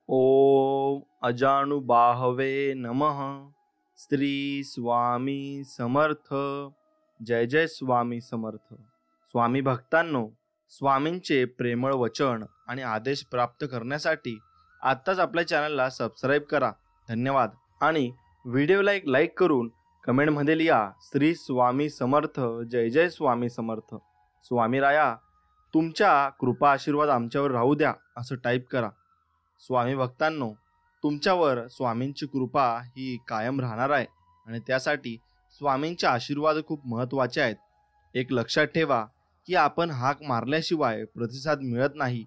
ओम अजानुबाहवे नमः। श्री स्वामी समर्थ। जय जय स्वामी समर्थ। स्वामी भक्तांनो, स्वामींचे प्रेमळ वचन आणि आदेश प्राप्त करण्यासाठी आत्ताच आपल्या चॅनलला सबस्क्राईब करा। धन्यवाद। आणि व्हिडिओला एक लाईक करून कमेंटमध्ये लिहा श्री स्वामी समर्थ, जय जय स्वामी समर्थ। स्वामी राया, तुमच्या कृपा आशीर्वाद आमच्यावर राहू द्या असं टाईप करा। स्वामी भक्तांनो, तुमच्यावर स्वामींची कृपा ही कायम राहणार आहे आणि त्यासाठी स्वामींचे आशीर्वाद खूप महत्त्वाचे आहेत। एक लक्षात ठेवा की आपण हाक मारल्याशिवाय प्रतिसाद मिळत नाही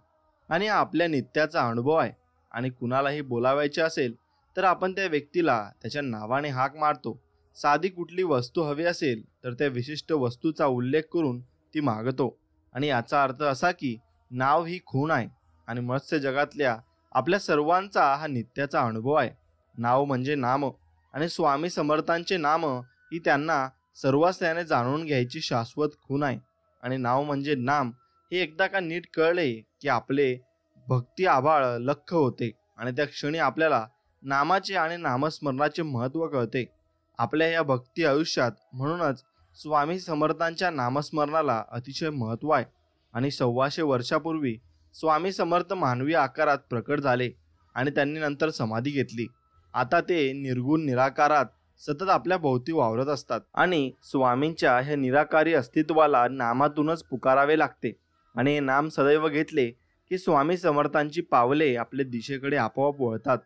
आणि आपल्या नित्याचा अनुभव आहे। आणि कुणालाही बोलावायचे असेल तर आपण त्या व्यक्तीला त्याच्या नावाने हाक मारतो। साधी कुठली वस्तू हवी असेल तर त्या विशिष्ट वस्तूचा उल्लेख करून ती मागतो। आणि याचा अर्थ असा की नाव ही खूण आहे आणि मत्स्य जगातल्या आपल्या सर्वांचा हा नित्याचा अनुभव आहे। नाव म्हणजे नाम आणि स्वामी समर्थांचे नाम ही त्यांना सर्वांनी जाणून घ्यायची शाश्वत खूण आहे। आणि नाव म्हणजे नाम हे एकदा का नीट कळले की आपले भक्ती आभाळ लख्ख होते आणि त्या क्षणी आपल्याला नामाचे आणि नामस्मरणाचे महत्त्व कळते आपल्या या भक्ती आयुष्यात। म्हणूनच स्वामी समर्थांच्या नामस्मरणाला अतिशय महत्त्व आहे। आणि 125 वर्षापूर्वी स्वामी समर्थ मानवी आकारात प्रकट झाले आणि त्यांनी नंतर समाधी घेतली। आता ते निर्गुण निराकारात सतत आपल्या भोवती वावरत असतात आणि स्वामींच्या ह्या निराकारी अस्तित्वाला नामातूनच पुकारावे लागते। आणि हे नाम सदैव घेतले की स्वामी समर्थांची पावले आपल्या दिशेकडे आपोआप वळतात।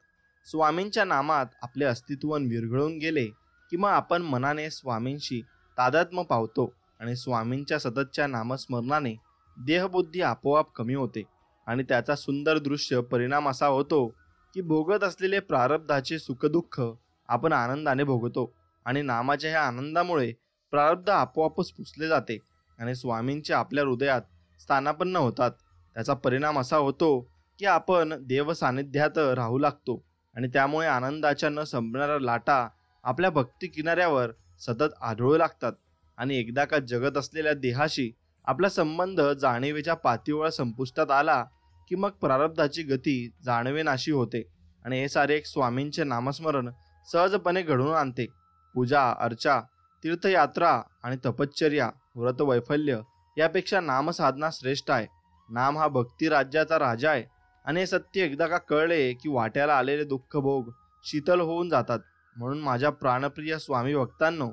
स्वामींच्या नामात आपले अस्तित्व विरघळून गेले की मग आपण मनाने स्वामींशी तादात्म्य पावतो आणि स्वामींच्या सततच्या नामस्मरणाने देहबुद्धी आपोआप कमी होते। आणि त्याचा सुंदर दृश्य परिणाम असा होतो की भोगत असलेले प्रारब्धाचे सुखदुःख आपण आनंदाने भोगतो आणि नामाच्या ह्या आनंदामुळे प्रारब्ध आपोआपच पुसले जाते आणि स्वामींचे आपल्या हृदयात स्थानापन्न होतात। त्याचा परिणाम असा होतो की आपण देव सानिध्यात राहू लागतो आणि त्यामुळे आनंदाच्या न संपणाऱ्या लाटा आपल्या भक्ती किनाऱ्यावर सतत आढळू लागतात। आणि एकदा का जगत असलेल्या देहाशी आपला संबंध जाणीवेच्या पातळीवर संपुष्टात आला की मग प्रारब्धाची गती जाणवेनाशी होते। आणि हे सारे एक स्वामींचे नामस्मरण सहजपणे घडवून आणते। पूजा अर्चा, तीर्थयात्रा आणि तपश्चर्या, व्रत वैफल्य यापेक्षा नामसाधना श्रेष्ठ आहे। नाम हा भक्ती राज्याचा राजा आहे आणि हे सत्य एकदा का कळले की वाट्याला आलेले दुःख भोग शीतल होऊन जातात। म्हणून माझ्या प्राणप्रिय स्वामी भक्तांनो,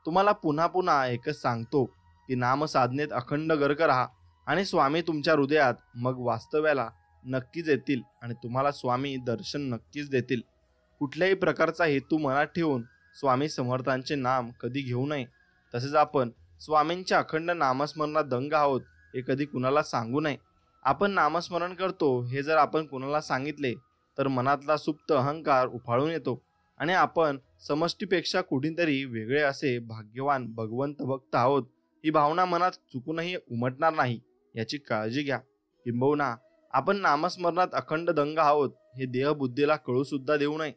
तुम्हाला पुन्हा पुन्हा एकच सांगतो की नामसाधनेत अखंड गर्क राहा आणि स्वामी तुमच्या हृदयात मग वास्तव्याला नक्कीच येतील आणि तुम्हाला स्वामी दर्शन नक्कीच देतील। कुठल्याही प्रकारचा हेतू मनात ठेवून स्वामी समर्थांचे नाम कधी घेऊ नये। तसेच आपण स्वामींच्या अखंड नामस्मरणात दंग आहोत हे कधी कुणाला सांगू नये। आपण नामस्मरण करतो हे जर आपण कुणाला सांगितले तर मनातला सुप्त अहंकार उफाळून येतो आणि आपण समष्टीपेक्षा कुठेतरी वेगळे असे भाग्यवान भगवंत भक्त आहोत ही भावना मनात चुकूनही उमटणार नाही याची काळजी घ्या। किंबहुना आपण नामस्मरणात अखंड दंग आहोत हे देहबुद्धीला कळू सुद्धा देऊ नये।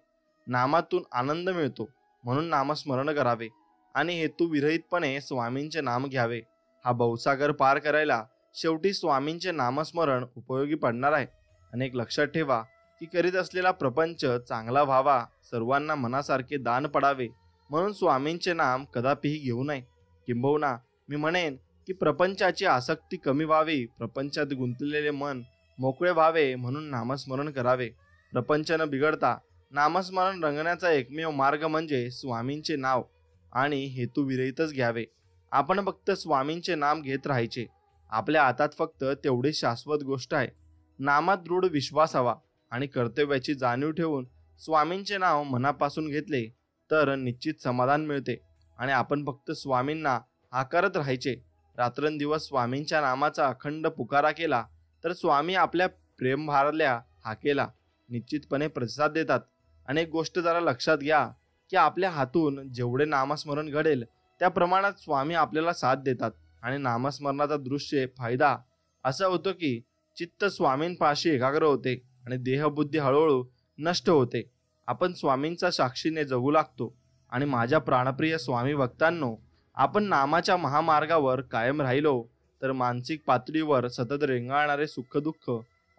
नामातून आनंद मिळतो म्हणून नामस्मरण करावे आणि हेतू विरहितपणे स्वामींचे नाम घ्यावे। हा भवसागर पार करायला शेवटी स्वामींचे नामस्मरण उपयोगी पडणार आहे। अनेक लक्षात ठेवा की करीत असलेला प्रपंच चांगला व्हावा, सर्वांना मनासारखे दान पडावे म्हणून स्वामींचे नाम कदापिही घेऊ नये। किंबहुना मी म्हणेन की प्रपंचाची आसक्ती कमी व्हावी, प्रपंचात गुंतलेले मन मोकळे व्हावे म्हणून नामस्मरण करावे। प्रपंच न बिघडता नामस्मरण रंगण्याचा एकमेव मार्ग म्हणजे स्वामींचे नाव आणि हेतू विरहितच घ्यावे। आपण फक्त स्वामींचे नाम घेत राहायचे। आपल्या हातात फक्त तेवढी शाश्वत गोष्ट आहे, नामात दृढ विश्वास हवा आणि कर्तव्याची जाणीव ठेवून स्वामींचे नाव मनापासून घेतले तर निश्चित समाधान मिळते। आणि आपण फक्त स्वामींना हाकारत राहायचे। रात्रंदिवस स्वामींच्या नामाचा अखंड पुकारा केला तर स्वामी आपल्या प्रेम भारल्या हाकेला निश्चितपणे प्रतिसाद देतात। अनेक गोष्ट जरा लक्षात घ्या की आपल्या हातून जेवढे नामस्मरण घडेल त्या प्रमाणात स्वामी आपल्याला साथ देतात। आणि नामस्मरणाचा दृश्य फायदा असा होतो की चित्त स्वामींपाशी एकाग्र होते आणि देहबुद्धी हळूहळू नष्ट होते। आपण स्वामींचा साक्षीने जगू लागतो। आणि माझ्या प्राणप्रिय स्वामी भक्तांनो, आपण नामाच्या महामार्गावर कायम राहिलो तर मानसिक पातळीवर सतत रेंगाळणारे सुखदुःख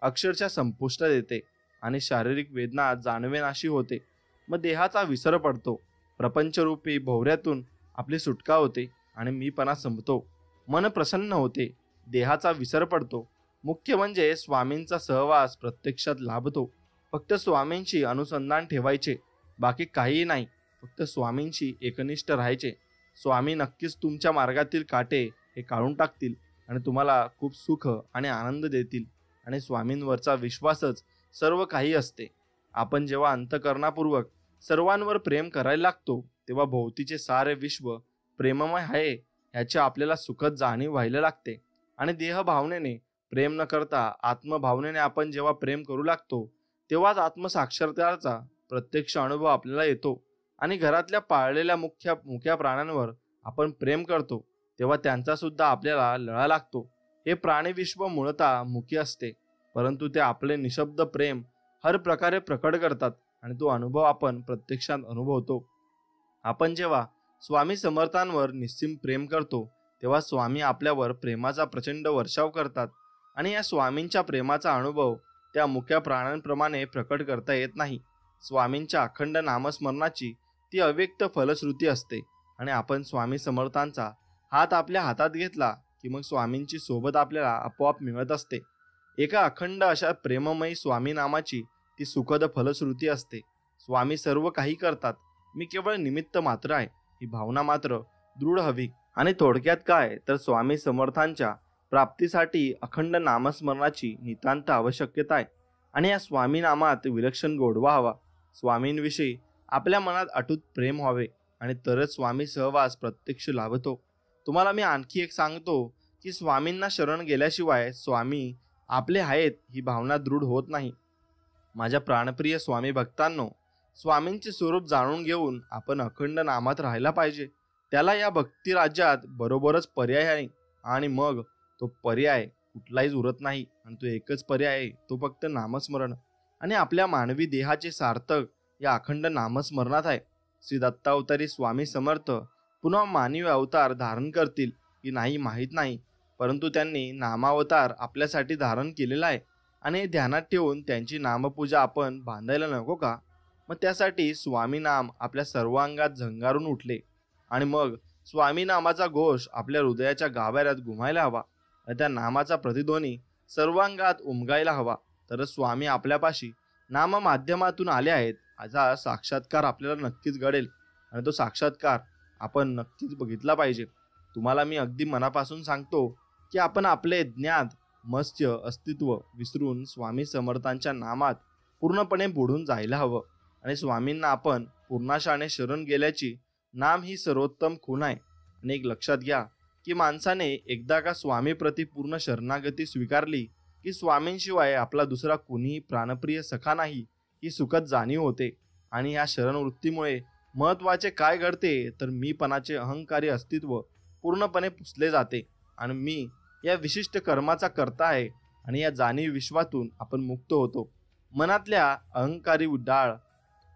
अक्षरशः संपुष्टात येते आणि शारीरिक वेदना जाणवेनाशी होते. मग देहाचा विसर पडतो. प्रपंचरूपी भोवऱ्यातून आपली सुटका होते आणि मीपणा संपतो. मन प्रसन्न होते. देहाचा विसर पडतो. मुख्य म्हणजे स्वामींचा सहवास प्रत्यक्षात लाभतो. फक्त स्वामींशी अनुसंधान ठेवायचे, बाकी काहीही नाही. फक्त स्वामींशी एकनिष्ठ राहायचे. स्वामी नक्कीच तुमच्या मार्गातील काटे हे काढून टाकतील आणि तुम्हाला खूप सुख आणि आनंद देतील. आणि स्वामींवरचा विश्वासच सर्व काही असते. आपण जेव्हा अंतःकरणापूर्वक सर्वांवर प्रेम करायला लागतो तेव्हा भोवतीचे सारे विश्व प्रेममय आहे ह्याची आपल्याला सुखद जाणीव व्हायला लागते. आणि देहभावनेने प्रेम न करता आत्मभावनेने आपण जेव्हा प्रेम करू लागतो तेव्हाच आत्मसाक्षात्काराचा प्रत्यक्ष अनुभव आपल्याला येतो. आणि घरातल्या पाळलेल्या मुख्या प्राण्यांवर आपण प्रेम करतो तेव्हा त्यांचा सुद्धा आपल्याला लळा लागतो. हे प्राणीविश्व मूळतः मुखी असते, परंतु ते आपले निशब्द प्रेम हर प्रकारे प्रकट करतात आणि तो अनुभव आपण प्रत्यक्षात अनुभवतो. आपण जेव्हा स्वामी समर्थांवर निस्सीम प्रेम करतो तेव्हा स्वामी आपल्यावर प्रेमाचा प्रचंड वर्षाव करतात. आणि या स्वामींच्या प्रेमाचा अनुभव त्या मुख्या प्राण्यांप्रमाणे प्रकट करता येत नाही. स्वामींच्या अखंड नामस्मरणाची ती अव्यक्त फलश्रुती असते. आणि आपण स्वामी समर्थांचा हात आपल्या हातात घेतला की मग स्वामींची सोबत आपल्याला आपोआप मिळत असते. एका अखंड अशा प्रेममयी स्वामी नामाची ती सुखद फलश्रुती असते. स्वामी सर्व काही करतात, मी केवळ निमित्त मात्र आहे, ही भावना मात्र दृढ हवी. आणि थोडक्यात काय तर स्वामी समर्थांच्या प्राप्तीसाठी अखंड नामस्मरणाची नितांत आवश्यकता आहे. आणि या स्वामी नामात विलक्षण गोडवा हवा. स्वामींविषयी आपल्या मनात अटूट प्रेम व्हावे आणि तरच स्वामी सहवास प्रत्यक्ष लाभतो. तुम्हाला मी आणखी एक सांगतो की स्वामींना शरण गेल्याशिवाय स्वामी आपले आहेत ही भावना दृढ होत नाही. माझ्या प्राणप्रिय स्वामी भक्तांनो, स्वामींचे स्वरूप जाणून घेऊन आपण अखंड नामात राहायला पाहिजे. त्याला या भक्ती राज्यात बरोबरच पर्याय आहे. आणि मग तो पर्याय कुठलाहीच उरत नाही. आणि तो एकच पर्याय आहे, तो फक्त नामस्मरण. आणि आपल्या मानवी देहाचे सार्थक या अखंड नामस्मरणात आहे. श्री दत्तावतारी स्वामी समर्थ पुन्हा मानवी अवतार धारण करतील की नाही माहीत नाही, परंतु त्यांनी नामावतार आपल्यासाठी धारण केलेला आहे. आणि ध्यानात ठेवून त्यांची नामपूजा आपण बांधायला नको का? मग त्यासाठी स्वामी नाम आपल्या सर्वांगात झंगारून उठले. आणि मग स्वामी नामाचा घोष आपल्या हृदयाच्या गाभाऱ्यात घुमायला हवा. आणि त्या नामाचा प्रतिध्वनी सर्वांगात उमगायला हवा. तर स्वामी आपल्यापाशी नाम माध्यमातून आले आहेत याचा साक्षात्कार आपल्याला नक्कीच घडेल. आणि तो साक्षात्कार आपण नक्कीच बघितला पाहिजे. तुम्हाला मी अगदी मनापासून सांगतो की आपण आपले ज्ञात मत्स्य अस्तित्व विसरून स्वामी समर्थांच्या नामात पूर्णपणे बुडून जायला हवं. आणि स्वामींना आपण पूर्णाशाने शरण गेल्याची नाम ही सर्वोत्तम खूण आहे. आणि एक लक्षात घ्या की माणसाने एकदा का स्वामीप्रती पूर्ण शरणागती स्वीकारली की स्वामींशिवाय आपला दुसरा कोणीही प्राणप्रिय सखा नाही ही सुखद जाणीव होते. आणि या शरणवृत्तीमुळे महत्त्वाचे काय घडते तर मीपणाचे अहंकारी अस्तित्व पूर्णपणे पुसले जाते आणि मी या विशिष्ट कर्माचा करता आहे. आणि या जाणीव विश्वातून आपण मुक्त होतो. मनातल्या अहंकारी डाळ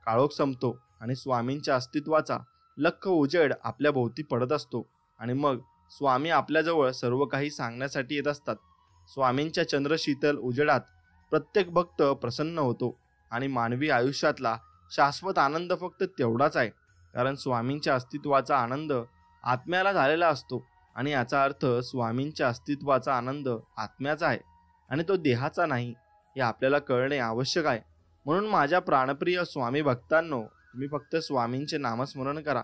काळोख संपतो आणि स्वामींच्या अस्तित्वाचा लख्ख उजेड आपल्या भोवती पडत असतो. आणि मग स्वामी आपल्याजवळ सर्व काही सांगण्यासाठी येत असतात. स्वामींच्या चंद्रशीतल उजेडात प्रत्येक भक्त प्रसन्न होतो. आणि मानवी आयुष्यातला शाश्वत आनंद फक्त तेवढाच आहे, कारण स्वामींच्या अस्तित्वाचा आनंद आत्म्याला झालेला असतो. आणि याचा अर्थ स्वामींच्या अस्तित्वाचा आनंद आत्म्याचा आहे आणि तो देहाचा नाही, हे आपल्याला कळणे आवश्यक आहे. म्हणून माझ्या प्राणप्रिय स्वामी भक्तांनो, तुम्ही फक्त स्वामींचे नामस्मरण करा.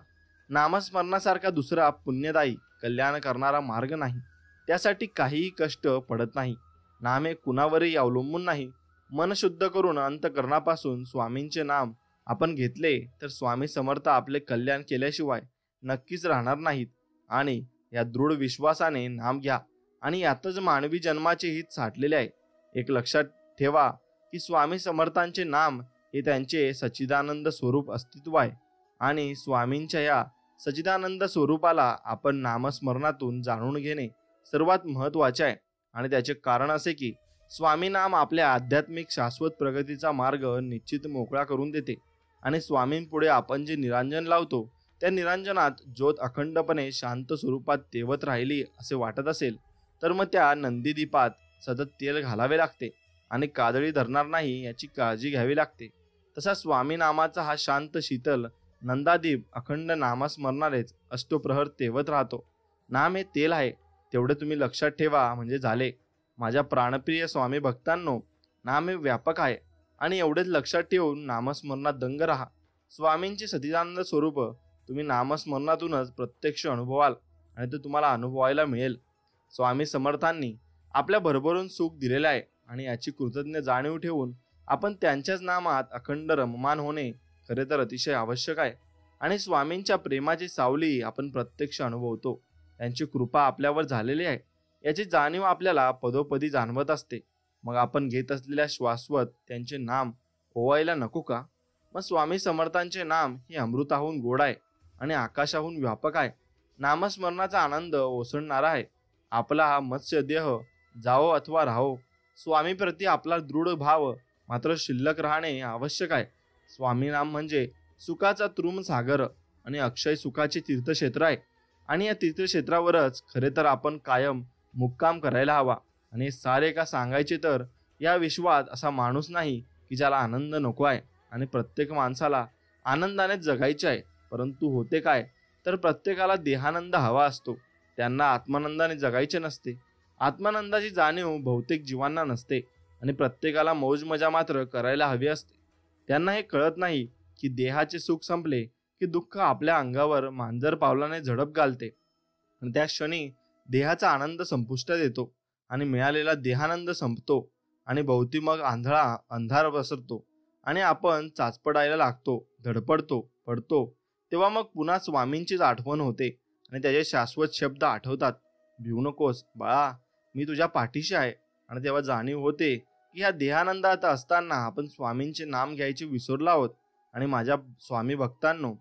नामस्मरणासारखा दुसरा पुण्यदायी कल्याण करणारा मार्ग नाही. त्यासाठी काहीही कष्ट पडत नाही. नाम हे कुणावरही अवलंबून नाही. मन शुद्ध करून अंतःकरणापासून स्वामींचे नाम आपण घेतले तर स्वामी समर्थ आपले कल्याण केल्याशिवाय नक्कीच राहणार नाहीत. आणि या दृढ विश्वासाने नाम घ्या. आणि यातच मानवी जन्माचे हित साठलेले आहे. एक लक्षात ठेवा की स्वामी समर्थांचे नाम हे त्यांचे सच्चिदानंद स्वरूप अस्तित्व आहे. आणि स्वामींच्या या सच्चिदानंद स्वरूपाला आपण नामस्मरणातून जाणून घेणे सर्वात महत्त्वाचे आहे. आणि त्याचे कारण असे की स्वामी नाम आपल्या आध्यात्मिक शाश्वत प्रगतीचा मार्ग निश्चित मोकळा करून देते. आणि स्वामींपुढे आपण जे निरांजन लावतो त्या निरांजनात ज्योत अखंडपणे शांत स्वरूपात तेवत राहिली असे वाटत असेल तर मग त्या नंदीदीपात सतत तेल घालावे लागते. आणि काजळी धरणार नाही याची काळजी घ्यावी लागते. तसा स्वामी नामाचा हा शांत शीतल नंदादीप अखंड नामस्मरणारेच अष्टप्रहर तेवत राहतो. नाम हे तेल आहे, तेवढे तुम्ही लक्षात ठेवा म्हणजे झाले. माझ्या प्राणप्रिय स्वामी भक्तांनो, नाम हे व्यापक आहे आणि एवढेच लक्षात ठेवून नामस्मरणात दंग राहा. स्वामींचे सच्चिदानंद स्वरूप तुम्ही नामस्मरणातूनच प्रत्यक्ष अनुभवाल आणि ते तुम्हाला अनुभवायला मिळेल. स्वामी समर्थांनी आपल्या भरभरून सुख दिलेले आहे आणि याची कृतज्ञ जाणीव ठेवून आपण त्यांच्याच नामात अखंड रममान होणे खरे तर अतिशय आवश्यक आहे. आणि स्वामींच्या प्रेमाची सावली आपण प्रत्यक्ष अनुभवतो. त्यांची कृपा आपल्यावर झालेली आहे याची जाणीव आपल्याला पदोपदी जाणवत असते. मग आपण घेत असलेल्या श्वासवत त्यांचे नाम ओवायला नको का? मग स्वामी समर्थांचे नाम हे अमृताहून गोड आहे आणि आकाशाहून व्यापक आहे. नामस्मरणाचा आनंद ओसंडणारा आहे. आपला हा मत्स्य देह जावो अथवा राहो, स्वामीप्रती आपला दृढ भाव मात्र शिल्लक राहणे आवश्यक आहे. स्वामी नाम म्हणजे सुखाचा तृम सागर आणि अक्षय सुखाचे तीर्थक्षेत्र आहे आणि या तीर्थक्षेत्रावरच खरे तर आपण कायम मुक्काम करायला हवा. आणि सारे का सांगायचे तर या विश्वात असा माणूस नाही की ज्याला आनंद नको आहे आणि प्रत्येक माणसाला आनंदाने जगायचे आहे. परंतु होते काय तर प्रत्येकाला देहानंद हवा असतो, त्यांना आत्मानंदाने जगायचे नसते. आत्मानंदाची जाणीव बहुतेक जीवांना नसते आणि प्रत्येकाला मौज मजा मात्र करायला हवी असते. त्यांना हे कळत नाही की देहाचे सुख संपले की दुःख आपल्या अंगावर मांजर पावलाने झडप घालते आणि त्या क्षणी देहाचा आनंद संपुष्टात येतो आणि मिळालेला देहानंद संपतो आणि भोवती मग अंधार पसरतो आणि आपण चाचपडायला लागतो, धडपडतो, पडतो. तेव्हा मग पुन्हा स्वामींचीच आठवण होते आणि त्याचे शाश्वत शब्द आठवतात. भिवू नकोस बाळा, मी तुझ्या पाठीशी आहे. आणि तेव्हा जाणीव होते की ह्या देहानंदात असताना आपण स्वामींचे नाम घ्यायचे विसरलो आहोत. आणि माझ्या स्वामी भक्तांनो,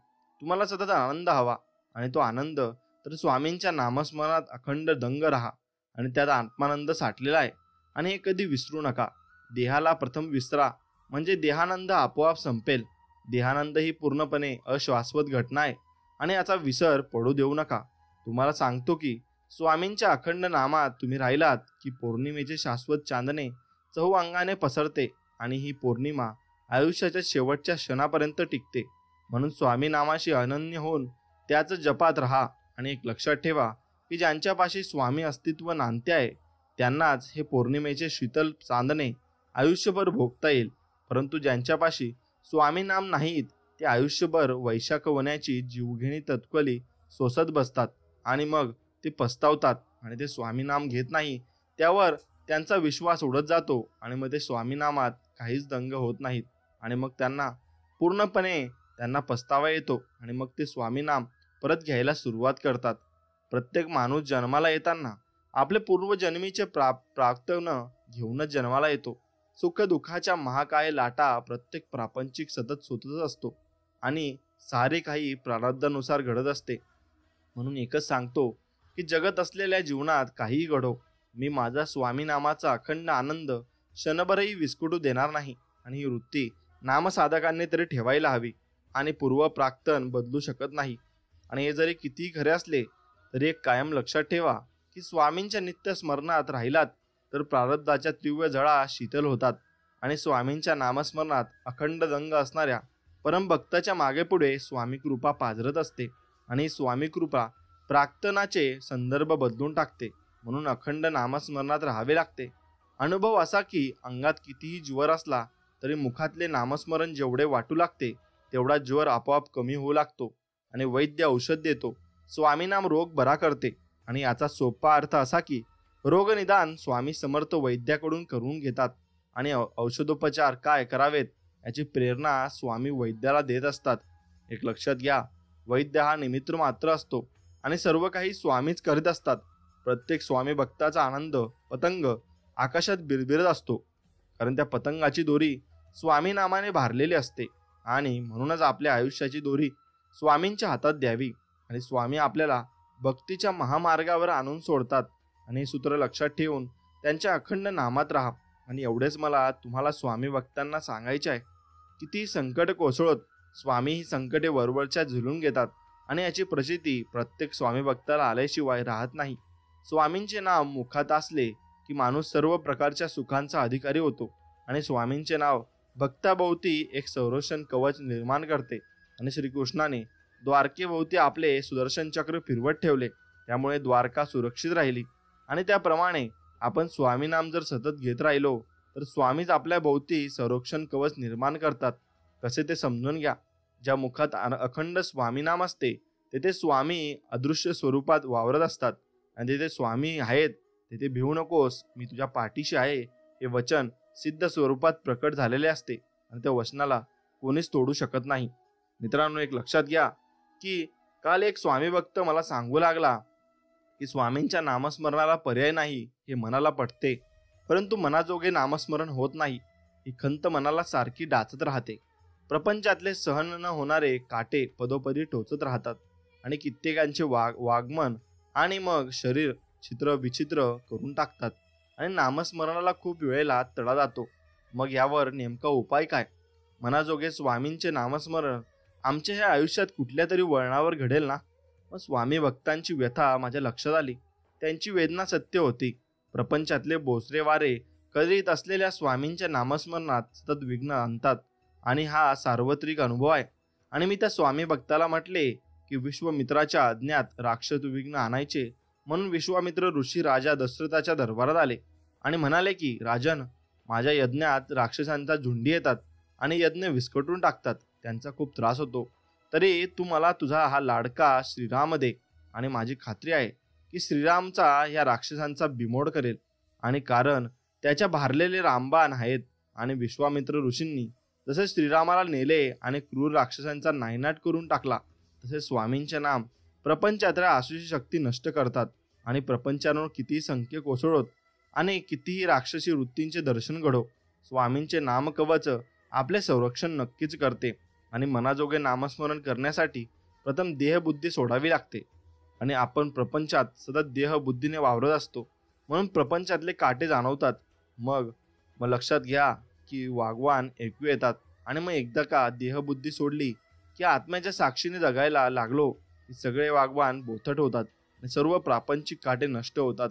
तुम्हाला सतत आनंद हवा आणि तो आनंद तर स्वामींच्या नामस्मरणात अखंड दंग राहा आणि त्यात आत्मानंद साठलेला आहे आणि हे कधी विसरू नका. देहाला प्रथम विसरा म्हणजे देहानंद आपोआप संपेल. देहानंद ही पूर्णपणे अशाश्वत घटना आहे आणि याचा विसर पडू देऊ नका. तुम्हाला सांगतो की स्वामींच्या अखंड नामात तुम्ही राहिलात की पौर्णिमेचे शाश्वत चांदणे चहू अंगाने पसरते आणि ही पौर्णिमा आयुष्याच्या शेवटच्या क्षणापर्यंत टिकते. म्हणून स्वामी नामाशी अनन्य होऊन त्याच जपात राहा आणि एक लक्षात ठेवा की ज्यांच्यापाशी स्वामी अस्तित्व नांदते आहे त्यांनाच हे पौर्णिमेचे शीतल चांदणे आयुष्यभर भोगता येईल. परंतु ज्यांच्यापाशी स्वामी नाम नाहीत ते आयुष्यभर वैशाख वण्याची जीवघेणी तत्कली सोसत बसतात आणि मग ते पस्तावतात आणि ते स्वामी नाम घेत नाही त्यावर त्यांचा विश्वास उडत जातो आणि मग ते स्वामी नामात काहीच दंग होत नाहीत आणि मग त्यांना पस्तावा येतो आणि मग ते स्वामी नाम परत घ्यायला सुरुवात करतात. प्रत्येक माणूस जन्माला येताना आपले पूर्वजन्मीचे प्राक्तन घेऊनच जन्माला येतो. सुख दुःखाच्या महाकाय लाटा प्रत्येक प्रापंचिक सतत सुतत असतो आणि सारे काही प्रारब्धानुसार घडत असते. म्हणून एकच सांगतो की जगत असलेल्या जीवनात काहीही घडो, मी माझा स्वामी नामाचा अखंड आनंद क्षणभरही विस्कटू देणार नाही. आणि ही वृत्ती नामसाधकांनी तरी ठेवायला हवी आणि पूर्व प्राक्तन बदलू शकत नाही. आणि हे जरी कितीही खरे असले तरी एक कायम लक्षात ठेवा की स्वामींच्या नित्य स्मरणात राहिलात तर प्रारब्धाच्या तीव्र झळा शीतल होतात आणि स्वामींच्या नामस्मरणात अखंड दंग असणाऱ्या परमभक्ताच्या मागे पुढे स्वामी कृपा पाझरत असते आणि स्वामी कृपा प्राक्तनाचे संदर्भ बदलून टाकते. म्हणून अखंड नामस्मरणात राहावे लागते. अनुभव असा की अंगात कितीही ज्वर असला तरी मुखातले नामस्मरण जेवढे वाटू लागते तेवढा ज्वर आपोआप कमी होऊ लागतो आणि वैद्य औषध देतो. स्वामी नाम रोग बरा करते आणि याचा सोपा अर्थ असा की रोगनिदान स्वामी समर्थ वैद्याकडून करून घेतात आणि औषधोपचार काय करावेत याची प्रेरणा स्वामी वैद्याला देत असतात. एक लक्षात घ्या, वैद्य हा निमित्त मात्र असतो आणि सर्व काही स्वामीच करीत असतात. प्रत्येक स्वामी भक्ताचा आनंद पतंग आकाशात बिरबिरत असतो कारण त्या पतंगाची दोरी स्वामी नामाने भारलेली असते आणि म्हणूनच आपल्या आयुष्याची दोरी स्वामींच्या हातात द्यावी आणि स्वामी आपल्याला भक्तीच्या महामार्गावर आणून सोडतात. आणि हे सूत्र लक्षात ठेवून त्यांच्या अखंड नामात राहा. आणि एवढेच मला तुम्हाला स्वामी भक्तांना सांगायचे आहे. किती संकट कोसळत स्वामी ही संकटे वरवरच्या झुलून घेतात आणि याची प्रचिती प्रत्येक स्वामी भक्ताला आल्याशिवाय राहत नाही. स्वामींचे नाम मुखात असले की माणूस सर्व प्रकारच्या सुखांचा अधिकारी होतो आणि स्वामींचे नाव भक्ताभोवती एक संरक्षण कवच निर्माण करते. आणि श्रीकृष्णाने द्वारकेभोवती आपले सुदर्शन चक्र फिरवत ठेवले, त्यामुळे द्वारका सुरक्षित राहिली. आणि त्याप्रमाणे आपण स्वामी नाम जर सतत घेत राहिलो तर स्वामीच आपल्या भोवती संरक्षण कवच निर्माण करतात. कसे ते समजून घ्या. ज्या मुखात अखंड स्वामी नाम असते तेथे स्वामी अदृश्य स्वरूपात वावरत असतात. आणि जिथे स्वामी आहेत तिथे भिवू नकोस, मी तुझ्या पाठीशी आहे, हे वचन सिद्ध स्वरूपात प्रकट झालेले असते आणि त्या वचनाला कोणीच तोडू शकत नाही. मित्रांनो, एक लक्षात घ्या की काल एक स्वामी भक्त मला सांगू लागला की स्वामींच्या नामस्मरणाला पर्याय नाही हे मनाला पटते, परंतु मनाजोगे नामस्मरण होत नाही. ही खंत मनाला सारखी डाचत राहते. प्रपंचातले सहन न होणारे काटे पदोपदी टोचत राहतात आणि कित्येकांचे वागमन आणि मग शरीर चित्र विचित्र करून टाकतात आणि नामस्मरणाला खूप वेळेला तडा जातो. मग यावर नेमका उपाय काय? मनाजोगे स्वामींचे नामस्मरण आमच्या ह्या आयुष्यात कुठल्या तरी वळणावर घडेल ना? मग स्वामी भक्तांची व्यथा माझ्या लक्षात आली. त्यांची वेदना सत्य होती. प्रपंचातले बोचरे वारे करीत असलेल्या स्वामींच्या नामस्मरणात सतत विघ्न आणतात आणि हा सार्वत्रिक अनुभव आहे. आणि मी त्या स्वामी भक्ताला म्हटले की विश्वामित्राच्या आज्ञात राक्षस विघ्न आणायचे, म्हणून विश्वामित्र ऋषी राजा दशरथाच्या दरबारात आले आणि म्हणाले की राजन, माझ्या यज्ञात राक्षसांचा झुंडी येतात आणि यज्ञ विस्कटून टाकतात. त्यांचा खूप त्रास होतो. तरी तू मला तुझा हा लाडका श्रीराम दे आणि माझी खात्री आहे की श्रीरामचा या राक्षसांचा बिमोड करेल. आणि कारण त्याच्या भारलेले रामबाण आहेत. आणि विश्वामित्र ऋषींनी जसे श्रीरामाला नेले आणि क्रूर राक्षसांचा नायनाट करून टाकला, तसे स्वामींचे नाम प्रपंचातल्या आसुरी शक्ती नष्ट करतात आणि प्रपंचावर कितीही संख्य कोसळोत आणि कितीही राक्षसी वृत्तींचे दर्शन घडो, स्वामींचे नामकवच आपले संरक्षण नक्कीच करते. आणि मनाजोगे नामस्मरण करण्यासाठी प्रथम देहबुद्धी सोडावी लागते. आणि आपण प्रपंचात सतत देहबुद्धीने वावरत असतो, म्हणून प्रपंचातले काटे जाणवतात. मग लक्षात घ्या की वागवान ऐकू येतात. आणि मग एकदा का देहबुद्धी सोडली की आत्म्याच्या साक्षीने जगायला लागलो की सगळे वागवान बोथट होतात आणि सर्व प्रापंचिक काटे नष्ट होतात.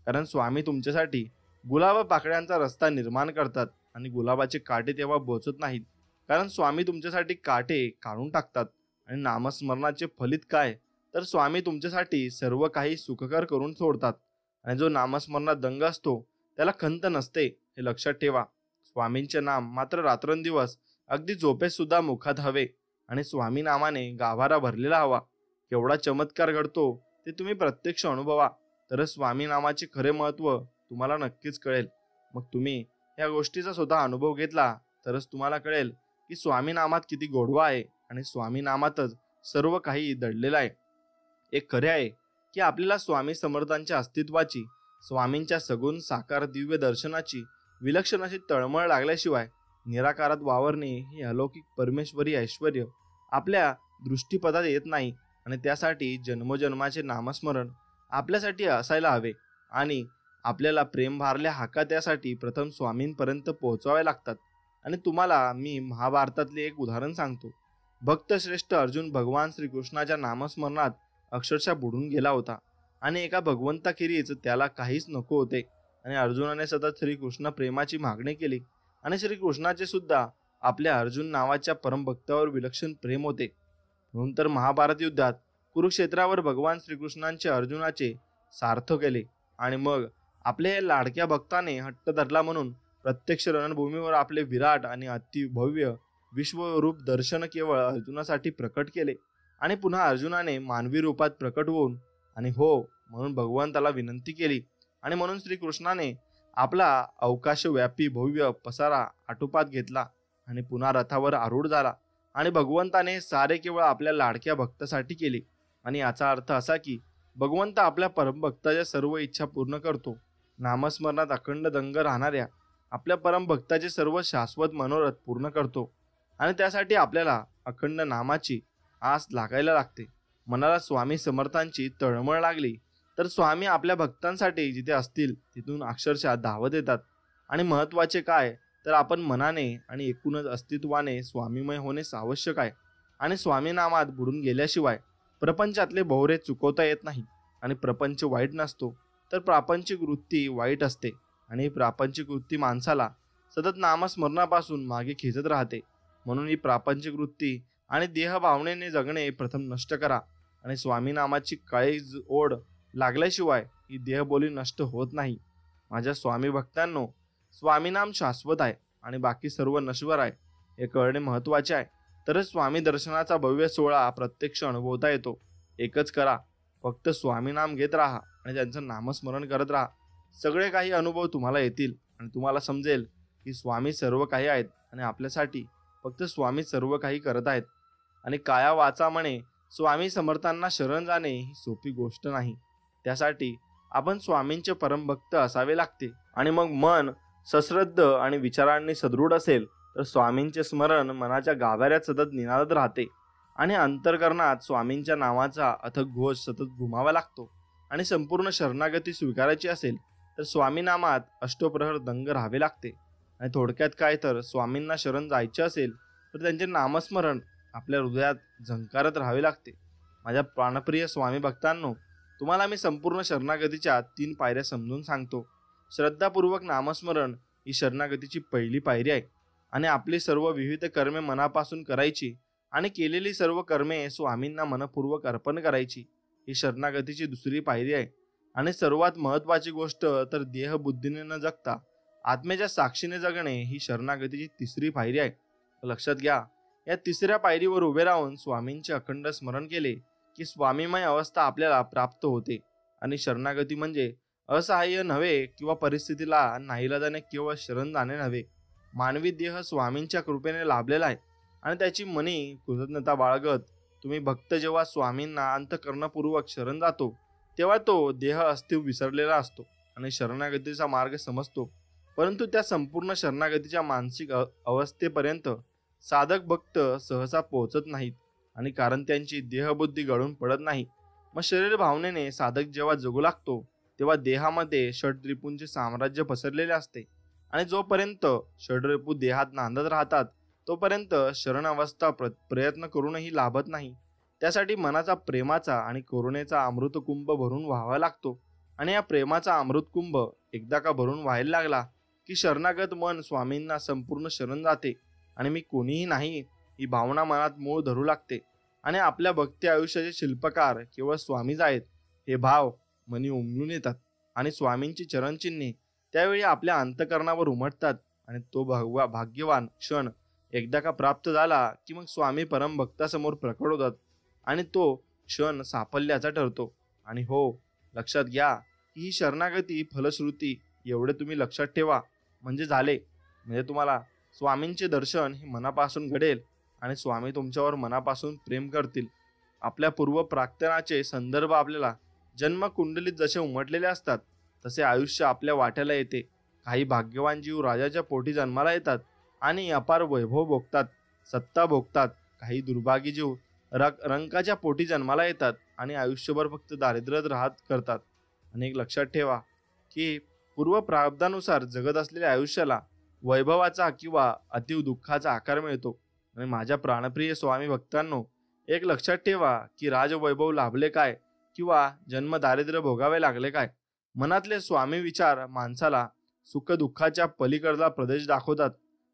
कारण स्वामी तुमच्यासाठी गुलाब पाकळ्यांचा रस्ता निर्माण करतात आणि गुलाबाचे काटे तेव्हा बोचत नाहीत, कारण स्वामी तुमच्यासाठी काटे काढून टाकतात. आणि नामस्मरणाचे फलित काय, तर स्वामी तुमच्यासाठी सर्व काही सुखकर करून सोडतात. आणि जो नामस्मरणात दंग असतो त्याला खंत नसते, हे लक्षात ठेवा. स्वामींचे नाम मात्र रात्रंदिवस अगदी झोपेत सुद्धा मुखात हवे आणि स्वामी नामाने गाभारा भरलेला हवा. केवढा चमत्कार घडतो ते तुम्ही प्रत्यक्ष अनुभवा, तरच स्वामी नामाचे खरे महत्त्व तुम्हाला नक्कीच कळेल. मग तुम्ही या गोष्टीचा स्वतः अनुभव घेतला तरच तुम्हाला कळेल की स्वामी नामात किती गोडवा आहे आणि स्वामी नामातच सर्व काही दडलेलं आहे. एक खरे आहे की आपल्याला स्वामी समर्थांच्या अस्तित्वाची, स्वामींच्या सगुण साकार दिव्य दर्शनाची विलक्षण अशी तळमळ लागल्याशिवाय निराकारात वावरणे हे अलौकिक परमेश्वरी ऐश्वर आपल्या दृष्टीपथात येत नाही. आणि त्यासाठी जन्मोजन्माचे नामस्मरण आपल्यासाठी असायला हवे आणि आपल्याला प्रेम भारल्या हाका त्यासाठी प्रथम स्वामींपर्यंत पोहोचवाव्या लागतात. आणि तुम्हाला मी महाभारतातले एक उदाहरण सांगतो. भक्तश्रेष्ठ अर्जुन भगवान श्रीकृष्णाच्या नामस्मरणात अक्षरशः बुडून गेला होता आणि एका भगवंताखेरीज त्याला काहीच नको होते. आणि अर्जुनाने सतत श्रीकृष्ण प्रेमाची मागणी केली आणि श्रीकृष्णाचे सुद्धा आपल्या अर्जुन नावाच्या परमभक्तावर विलक्षण प्रेम होते. म्हणून तर महाभारत युद्धात कुरुक्षेत्रावर भगवान श्रीकृष्णांचे अर्जुनाचे सार्थ केले. आणि मग आपल्या लाडक्या भक्ताने हट्ट धरला म्हणून प्रत्यक्ष रणभूमीवर आपले विराट आणि अतिभव्य विश्वरूप दर्शन केवळ अर्जुनासाठी प्रकट केले. आणि पुन्हा अर्जुनाने मानवी रूपात प्रकट होऊन आणि हो म्हणून भगवंताला विनंती केली. आणि म्हणून श्रीकृष्णाने आपला अवकाशव्यापी भव्य पसारा आटोपात घेतला आणि पुन्हा रथावर आरूढ झाला. आणि भगवंताने सारे केवळ आपल्या लाडक्या भक्तासाठी केले. आणि याचा अर्थ असा की भगवंत आपल्या परमभक्ताच्या सर्व इच्छा पूर्ण करतो. नामस्मरणात अखंड दंग राहणाऱ्या आपल्या परमभक्ताचे सर्व शाश्वत मनोरथ पूर्ण करतो. आणि त्यासाठी आपल्याला अखंड नामाची आस लागायला लागते. मनाला स्वामी समर्थांची तळमळ लागली तर स्वामी आपल्या भक्तांसाठी जिथे असतील तिथून अक्षरशः धावत येतात. आणि महत्त्वाचे काय तर आपण मनाने आणि एकूणच अस्तित्वाने स्वामीमय होणे आवश्यक आहे. आणि स्वामी नामात बुडून गेल्याशिवाय प्रपंचातले भोवरे चुकवता येत नाही. आणि प्रपंच वाईट नसतो तर प्रापंचिक वृत्ती वाईट असते. आणि प्रापंचिक वृत्ती माणसाला सतत नामस्मरणापासून मागे खेचत राहते. म्हणून ही प्रापंचिक वृत्ती आणि देहभावनेने जगणे प्रथम नष्ट करा आणि स्वामी नामाची काळीज ओढ लागल्याशिवाय ही देहबोली नष्ट होत नाही. माझ्या स्वामी भक्तांनो, स्वामी नाम शाश्वत आहे आणि बाकी सर्व नश्वर आहे हे कळणे महत्वाचे आहे. तरच स्वामी दर्शनाचा भव्य सोहळा प्रत्यक्ष अनुभवता येतो. एकच करा, फक्त स्वामी नाम घेत राहा आणि त्यांचं नामस्मरण करत राहा. सगळे काही अनुभव तुम्हाला येतील आणि तुम्हाला समजेल की स्वामी सर्व काही आहेत आणि आपल्यासाठी फक्त स्वामी सर्व काही करत आहेत. आणि काया वाचा म्हणे स्वामी समर्थांना शरण जाणे ही सोपी गोष्ट नाही. त्यासाठी आपण स्वामींचे परमभक्त असावे लागते. आणि मग मन सश्रद्ध आणि विचारांनी सदृढ असेल तर स्वामींचे स्मरण मनाच्या गाभाऱ्यात सतत निनादत राहते आणि अंतर्करणात स्वामींच्या नावाचा अथक घोष सतत घुमावा लागतो. आणि संपूर्ण शरणागती स्वीकारायची असेल तर स्वामी नामात अष्टप्रहर दंग राहावे लागते. आणि थोडक्यात काय, तर स्वामींना शरण जायचे असेल तर त्यांचे नामस्मरण आपल्या हृदयात झंकारत राहावे लागते. माझ्या प्राणप्रिय स्वामी भक्तांनो, तुम्हाला मी संपूर्ण शरणागतीच्या 3 पायऱ्या समजून सांगतो. श्रद्धापूर्वक नामस्मरण ही शरणागतीची पहिली पायरी आहे आणि आपली सर्व विविध कर्मे मनापासून करायची आणि केलेली सर्व कर्मे स्वामींना मनपूर्वक अर्पण करायची ही शरणागतीची दुसरी पायरी आहे. आणि सर्वात महत्त्वाची गोष्ट तर देहबुद्धीने न जगता आत्मेच्या साक्षीने जगणे ही शरणागतीची तिसरी पायरी आहे. लक्षात घ्या, या तिसऱ्या पायरीवर उभे राहून स्वामींचे अखंड स्मरण केले की स्वामीमय अवस्था आपल्याला प्राप्त होते. आणि शरणागती म्हणजे असहाय्य नव्हे किंवा परिस्थितीला नाईलाजाने केवळ शरण जाणे नव्हे. मानवी देह स्वामींच्या कृपेने लाभलेला आहे आणि त्याची मनी कृतज्ञता बाळगत तुम्ही भक्त जेव्हा स्वामींना अंतःकरणपूर्वक शरण जातो तेव्हा तो देह अस्तित्व विसरलेला असतो आणि शरणागतीचा मार्ग समजतो. परंतु त्या संपूर्ण शरणागतीच्या मानसिक अवस्थेपर्यंत साधक भक्त सहसा पोहोचत नाहीत. आणि कारण त्यांची देहबुद्धी गळून पडत नाही. मग शरीर भावनेने साधक जेव्हा जगू लागतो तेव्हा देहामध्ये षड्रिपूंचे साम्राज्य पसरलेले असते आणि जोपर्यंत षड्रिपू देहात नांदत राहतात तोपर्यंत शरण अवस्था प्रयत्न करूनही लाभत नाही. त्यासाठी मनाचा प्रेमाचा आणि करुणेचा अमृतकुंभ भरून व्हावा लागतो. आणि या प्रेमाचा अमृतकुंभ एकदा का भरून व्हायला लागला की शरणागत मन स्वामींना संपूर्ण शरण जाते आणि मी कोणीही नाही ही भावना मनात मूळ धरू लागते. आणि आपल्या भक्ती आयुष्याचे शिल्पकार केवळ स्वामीच आहेत हे भाव मनी उमलून येतात आणि स्वामींची चरणचिन्हे त्यावेळी आपल्या अंतःकरणावर उमटतात. आणि तो भाग्यवान क्षण एकदा का प्राप्त झाला की मग स्वामी परमभक्तासमोर प्रकट होतात आणि तो क्षण साफल्याचा ठरतो. आणि हो, लक्षात घ्या की ही शरणागती फलश्रुती एवढे तुम्ही लक्षात ठेवा म्हणजे झाले. म्हणजे तुम्हाला स्वामींचे दर्शन हे मनापासून घडेल आणि स्वामी तुमच्यावर मनापासून प्रेम करतील. आपल्या पूर्व प्रार्थनाचे संदर्भ आपल्याला जन्मकुंडलीत जसे उमटलेले असतात तसे आयुष्य आपल्या वाट्याला येते. काही भाग्यवान जीव राजाच्या पोटी जन्माला येतात आणि अपार वैभव भोगतात, सत्ता भोगतात. काही दुर्भागी जीव रंकाच्या पोटी जन्माला येतात आणि आयुष्यभर फक्त दारिद्र्यात राहत करतात. आणि एक लक्षात ठेवा की पूर्व प्रारब्धानुसार जगत असलेल्या आयुष्याला वैभवाचा किंवा अतीव दुःखाचा आकार मिळतो. आणि माझ्या प्राणप्रिय स्वामी भक्तांनो, एक लक्षात ठेवा की राजवैभव लाभले काय किंवा जन्म दारिद्र्य भोगावे लागले काय, मनातले स्वामी विचार माणसाला सुख दुःखाच्या पलीकडचा प्रदेश दाखवतात.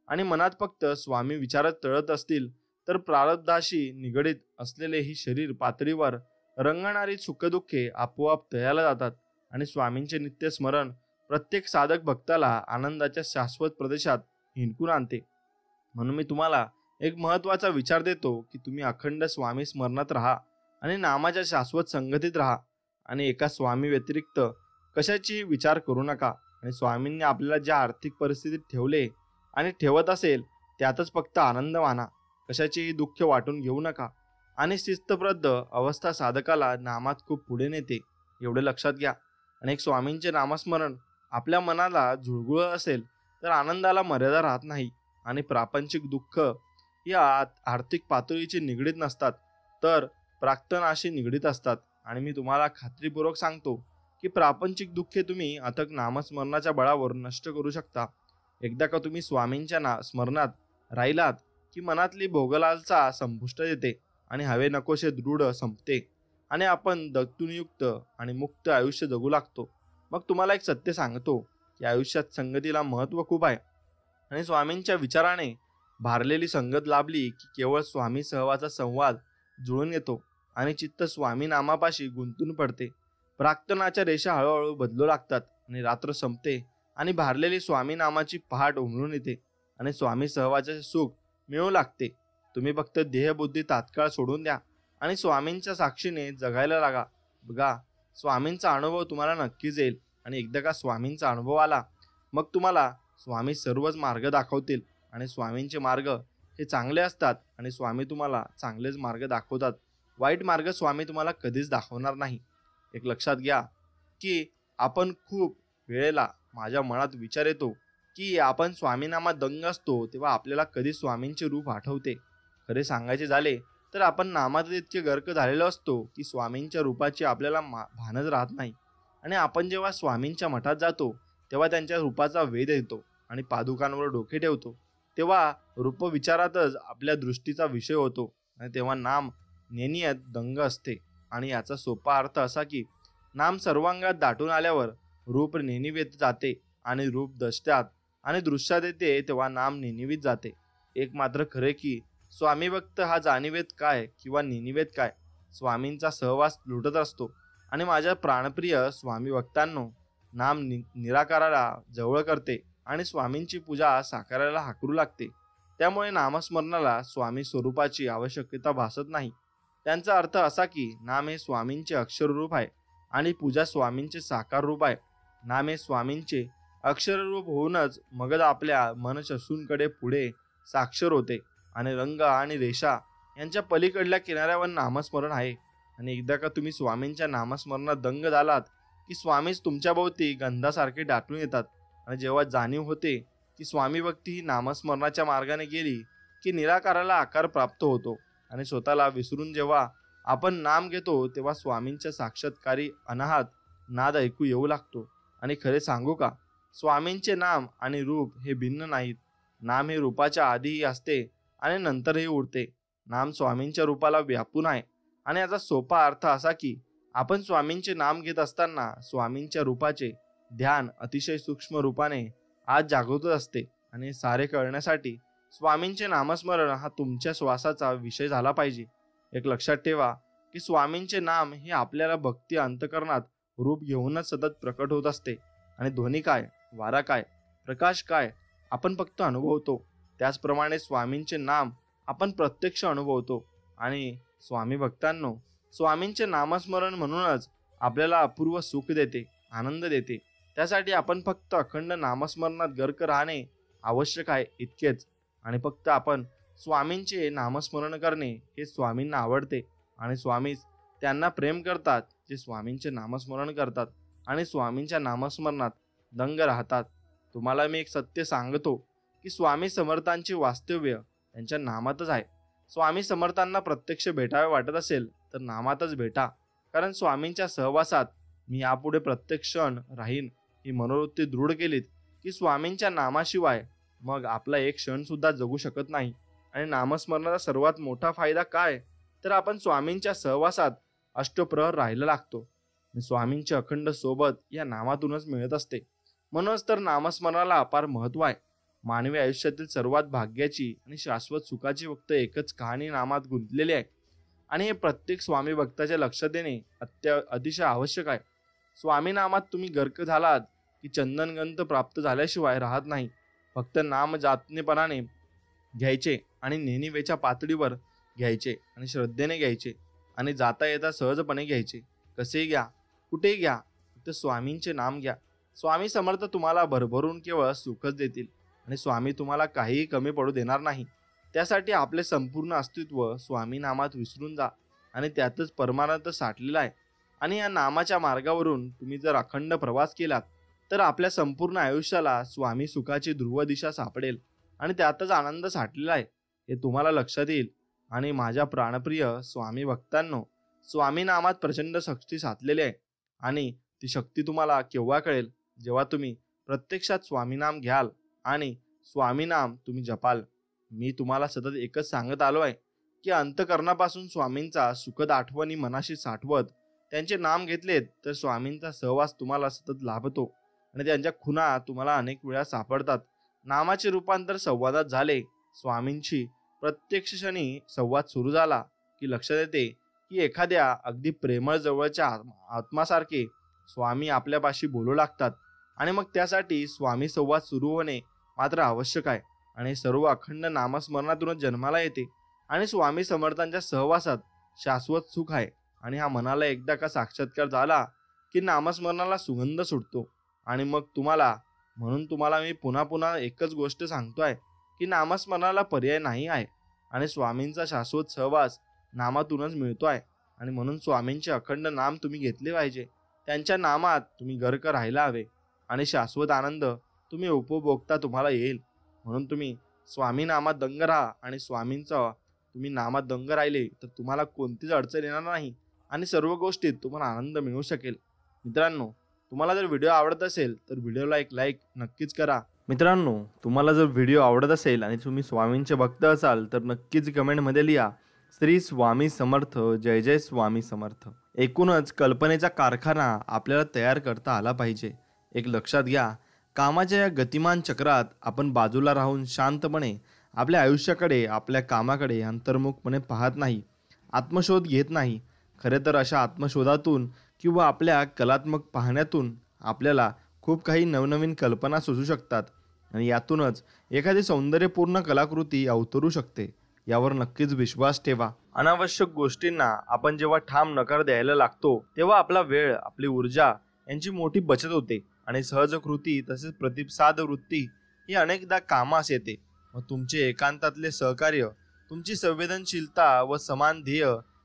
आणि मनात फक्त स्वामी विचारच तळत असतील तर प्रारब्धाशी निगडीत असलेले ही शरीर पातळीवर रंगणारी सुखदुःखे आपोआप तयाला जातात. आणि स्वामींचे नित्य स्मरण प्रत्येक साधक भक्ताला आनंदाच्या शाश्वत प्रदेशात हिंडकून आणते. म्हणून मी तुम्हाला एक महत्त्वाचा विचार देतो की तुम्ही अखंड स्वामी स्मरणात राहा आणि नामाच्या शाश्वत संगतीत राहा आणि एका स्वामी व्यतिरिक्त कशाची विचार करू नका. आणि स्वामींनी आपल्याला ज्या आर्थिक परिस्थितीत ठेवले आणि ठेवत असेल त्यातच फक्त आनंद माना. कशाचेही दुःख वाटून घेऊ नका. आणि शिस्तबद्ध अवस्था साधकाला नामात खूप पुढे नेते एवढे लक्षात घ्या. आणि एक स्वामींचे नामस्मरण आपल्या मनाला झुळगुळ असेल तर आनंदाला मर्यादा राहत नाही. आणि प्रापंचिक दुःख या आर्थिक पातळीची निगडीत नसतात तर प्राक्तनाशी निगडीत असतात. आणि मी तुम्हाला खात्रीपूर्वक सांगतो की प्रापंचिक दुःखे तुम्ही अथक नामस्मरणाच्या बळावर नष्ट करू शकता. एकदा का तुम्ही स्वामींच्या स्मरणात राहिलात की मनातली भोगलालसा संपुष्ट येते आणि हवे नकोशे दृढ संपते आणि आपण दत्तुनियुक्त आणि मुक्त आयुष्य जगू लागतो. मग तुम्हाला एक सत्य सांगतो की आयुष्यात संगतीला महत्त्व खूप आहे. आणि स्वामींच्या विचाराने भारलेली संगत लाभली की केवळ स्वामी सहवाचा संवाद जुळून येतो आणि चित्त स्वामी नामापाशी गुंतून पडते. प्रार्थनाच्या रेषा हळूहळू बदलू लागतात आणि रात्र संपते आणि भारलेली स्वामी नामाची पहाट उमलून येते आणि स्वामी सहवाचे सुख मिळू लागते. तुम्ही फक्त देहबुद्धी तात्काळ सोडून द्या आणि स्वामींच्या साक्षीने जगायला लागा. बघा, स्वामींचा अनुभव तुम्हाला नक्कीच येईल. आणि एकदा का स्वामींचा अनुभव आला मग तुम्हाला स्वामी सर्वच मार्ग दाखवतील. आणि स्वामींचे मार्ग हे चांगले असतात आणि स्वामी तुम्हाला चांगलेच मार्ग दाखवतात. वाईट मार्ग स्वामी तुम्हाला कधीच दाखवणार नाही. एक लक्षात घ्या की आपण खूप वेळेला माझ्या मनात विचार येतो की आपण स्वामीनामात दंग असतो तेव्हा आपल्याला कधी स्वामींचे रूप आठवते. खरे सांगायचे झाले तर आपण नामात इतके गर्क झालेलो असतो की स्वामींच्या रूपाची आपल्याला भानच राहत नाही. आणि आपण जेव्हा स्वामींच्या मठात जातो तेव्हा त्यांच्या रूपाचा वेध येतो आणि पादुकांवर डोके ठेवतो तेव्हा रूपविचारातच आपल्या दृष्टीचा विषय होतो आणि तेव्हा नाम नेनियत दंग असते. आणि याचा सोपा अर्थ असा की नाम सर्वांगात दाटून आल्यावर रूप नेनिवेत जाते आणि रूप दृष्ट्यात आणि दृश्यात येते तेव्हा नाम नेनिवीत जाते. एक मात्र खरे की स्वामी भक्त हा जाणीवेत काय किंवा नेनिवेत काय, स्वामींचा सहवास लुटत असतो. आणि माझ्या प्राणप्रिय स्वामी भक्तांनो, नाम निराकाराला जवळ करते आणि स्वामींची पूजा साकारायला हाकरू लागते. त्यामुळे नामस्मरणाला स्वामी स्वरूपाची आवश्यकता भासत नाही. त्यांचा अर्थ असा की नाम हे स्वामींचे अक्षर रूप आहे आणि पूजा स्वामींचे साकार रूप आहे. नाम हे स्वामींचे अक्षर रूप होऊनच मगच आपल्या मनशसूंकडे पुढे साक्षर होते आणि रंग आणि रेषा यांच्या पलीकडल्या किनाऱ्यावर नामस्मरण आहे. आणि एकदा का तुम्ही स्वामींच्या नामस्मरणात दंग झालात की स्वामीच तुमच्या भोवती गंधासारखे दाटून येतात. आणि जेव्हा जाणीव होते की स्वामी भक्ती ही नामस्मरणाच्या मार्गाने गेली की निराकाराला आकार प्राप्त होतो आणि स्वतःला विसरून जेव्हा आपण नाम घेतो तेव्हा स्वामींच्या साक्षात्कारी अनाहत नाद ऐकू येऊ लागतो. आणि खरे सांगू का, स्वामींचे नाम आणि रूप हे भिन्न नाहीत. नाम हे रूपाच्या आधीही असते आणि नंतरही उरते. नाम स्वामींच्या रूपाला व्यापून आहे. आणि याचा सोपा अर्थ असा की आपण स्वामींचे नाम घेत असताना स्वामींच्या रूपाचे ध्यान अतिशय सूक्ष्म रूपाने आज जागृत असते. आणि सारे कळण्यासाठी स्वामींचे नामस्मरण हा तुमच्या श्वासाचा विषय झाला पाहिजे. एक लक्षात ठेवा की स्वामींचे नाम हे आपल्याला भक्ती अंतकरणात रूप घेऊनच सतत प्रकट होत असते. आणि ध्वनी काय, वारा काय, प्रकाश काय आपण फक्त अनुभवतो, त्याचप्रमाणे स्वामींचे नाम आपण प्रत्यक्ष अनुभवतो. आणि स्वामी भक्तांनो, स्वामींचे नामस्मरण म्हणूनच आपल्याला अपूर्व सुख देते, आनंद देते. त्यासाठी आपण फक्त अखंड नामस्मरणात गर्क राहणे आवश्यक आहे इतकेच. आणि फक्त आपण स्वामींचे नामस्मरण करणे हे स्वामींना आवडते. आणि स्वामीच त्यांना प्रेम करतात जे स्वामींचे नामस्मरण करतात आणि स्वामींच्या नामस्मरणात दंग राहतात. तुम्हाला मी एक सत्य सांगतो की स्वामी समर्थांचे वास्तव्य त्यांच्या नामातच आहे. स्वामी समर्थांना प्रत्यक्ष भेटावे वाटत असेल तर नामातच भेटा. कारण स्वामींच्या सहवासात मी यापुढे प्रत्येक क्षण राहीन ही मनोवृत्ती दृढ केलीत की स्वामींच्या नामाशिवाय मग आपला एक क्षण सुद्धा जगू शकत नाही. आणि नामस्मरणाचा सर्वात मोठा फायदा काय तर आपण स्वामींच्या सहवासात अष्टप्रहर राहायला लागतो. स्वामींचे अखंड सोबत या नामातूनच मिळत असते. म्हणूनच तर नामस्मरणाला अपार महत्व आहे. मानवी आयुष्यातील सर्वात भाग्याची आणि शाश्वत सुखाची फक्त एकच कहाणी नामात गुंतलेली आहे. आणि हे प्रत्येक स्वामी भक्ताच्या लक्षात येणे अतिशय आवश्यक आहे. स्वामी नामात तुम्ही गर्क झालात की चंदनगंध प्राप्त झाल्याशिवाय राहत नाही. फक्त नाम जातनेपणाने घ्यायचे आणि नेनिवेच्या पातळीवर घ्यायचे आणि श्रद्धेने घ्यायचे आणि जाता येता सहजपणे घ्यायचे. कसेही घ्या, कुठेही घ्या, फक्त स्वामींचे नाम घ्या. स्वामी समर्थ तुम्हाला भरभरून केवळ सुखच देतील आणि स्वामी तुम्हाला काहीही कमी पडू देणार नाही. त्यासाठी आपले संपूर्ण अस्तित्व स्वामी नामात विसरून जा आणि त्यातच परमानंद साठलेला आहे. आणि या नामाच्या मार्गावरून तुम्ही जर अखंड प्रवास केलात तर आपल्या संपूर्ण आयुष्याला स्वामी सुखाची ध्रुव दिशा सापडेल आणि त्यातच आनंद साठलेला आहे हे तुम्हाला लक्षात येईल. आणि माझ्या प्राणप्रिय स्वामी भक्तांनो, स्वामी नामात प्रचंड शक्ती साचलेली आहे. आणि ती शक्ती तुम्हाला केव्हा कळेल जेव्हा तुम्ही प्रत्यक्षात स्वामीनाम घ्याल आणि स्वामीनाम तुम्ही जपाल. मी तुम्हाला सतत एकच सांगत आलो आहे की अंतकरणापासून स्वामींचा सुखद आठवणी मनाशी साठवत त्यांचे नाम घेतलेत तर स्वामींचा सहवास तुम्हाला सतत लाभतो आणि त्यांच्या खुणा तुम्हाला अनेक वेळा सापडतात. नामाचे रूपांतर संवादात झाले. स्वामींची प्रत्यक्ष क्षणी संवाद सुरू झाला की लक्षात येते की एखाद्या अगदी प्रेमळ जवळच्या आत्मासारखे स्वामी आपल्यापाशी बोलू लागतात. आणि मग त्यासाठी स्वामी संवाद सुरू होणे मात्र आवश्यक आहे. आणि सर्व अखंड नामस्मरणातूनच जन्माला येते. आणि स्वामी समर्थांच्या सहवासात शाश्वत सुख आहे. आणि हा मनाला एकदा का साक्षात्कार झाला की नामस्मरणाला सुगंध सुटतो. आणि मग म्हणून तुम्हाला मी पुन्हा पुन्हा एकच गोष्ट सांगतोय की नामस्मरणाला पर्याय नाही आहे. आणि स्वामींचा शाश्वत सहवास नामातूनच मिळतो आहे. आणि म्हणून स्वामींचे अखंड नाम तुम्ही घेतले पाहिजे. त्यांच्या नामात तुम्ही गर्क राहायला हवे आणि शाश्वत आनंद तुम्ही उपभोगता तुम्हाला येईल. म्हणून तुम्ही स्वामी नामात दंग राहा. आणि स्वामींचा तुम्ही नामात दंग राहिले तर तुम्हाला कोणतीच अडचण येणार नाही आणि सर्व गोष्टीत तुम्हाला आनंद मिळू शकेल. मित्रांनो, तुम्हाला जर व्हिडिओ आवडत असेल तर व्हिडिओला एक लाईक नक्कीच करा. मित्रांनो, तुम्हाला जर व्हिडिओ आवडत असेल आणि तुम्ही स्वामींचे भक्त असाल तर नक्कीच कमेंटमध्ये लिहा श्री स्वामी समर्थ, जय जय स्वामी समर्थ. एकूणच कल्पनेचा कारखाना आपल्याला तयार करता आला पाहिजे. एक लक्षात घ्या, कामाच्या या गतिमान चक्रात आपण बाजूला राहून शांतपणे आपल्या आयुष्याकडे, आपल्या कामाकडे अंतर्मुखपणे पाहत नाही, आत्मशोध घेत नाही. खरे तर अशा आत्मशोधातून किंवा आपल्या कलात्मक पाहण्यातून आपल्याला खूप काही नवनवीन कल्पना सुचू शकतात आणि यातूनच एखादी सौंदर्यपूर्ण कलाकृती अवतरू शकते. यावर नक्कीच विश्वास ठेवा. अनावश्यक गोष्टींना आपण जेव्हा ठाम नकार द्यायला लागतो तेव्हा आपला वेळ, आपली ऊर्जा यांची मोठी बचत होते आणि सहज कृती तसेच प्रतिसाद वृत्ती ही अनेकदा कामास येते. मग तुमचे एकांतातले सहकार्य, तुमची संवेदनशीलता व समान ध्येय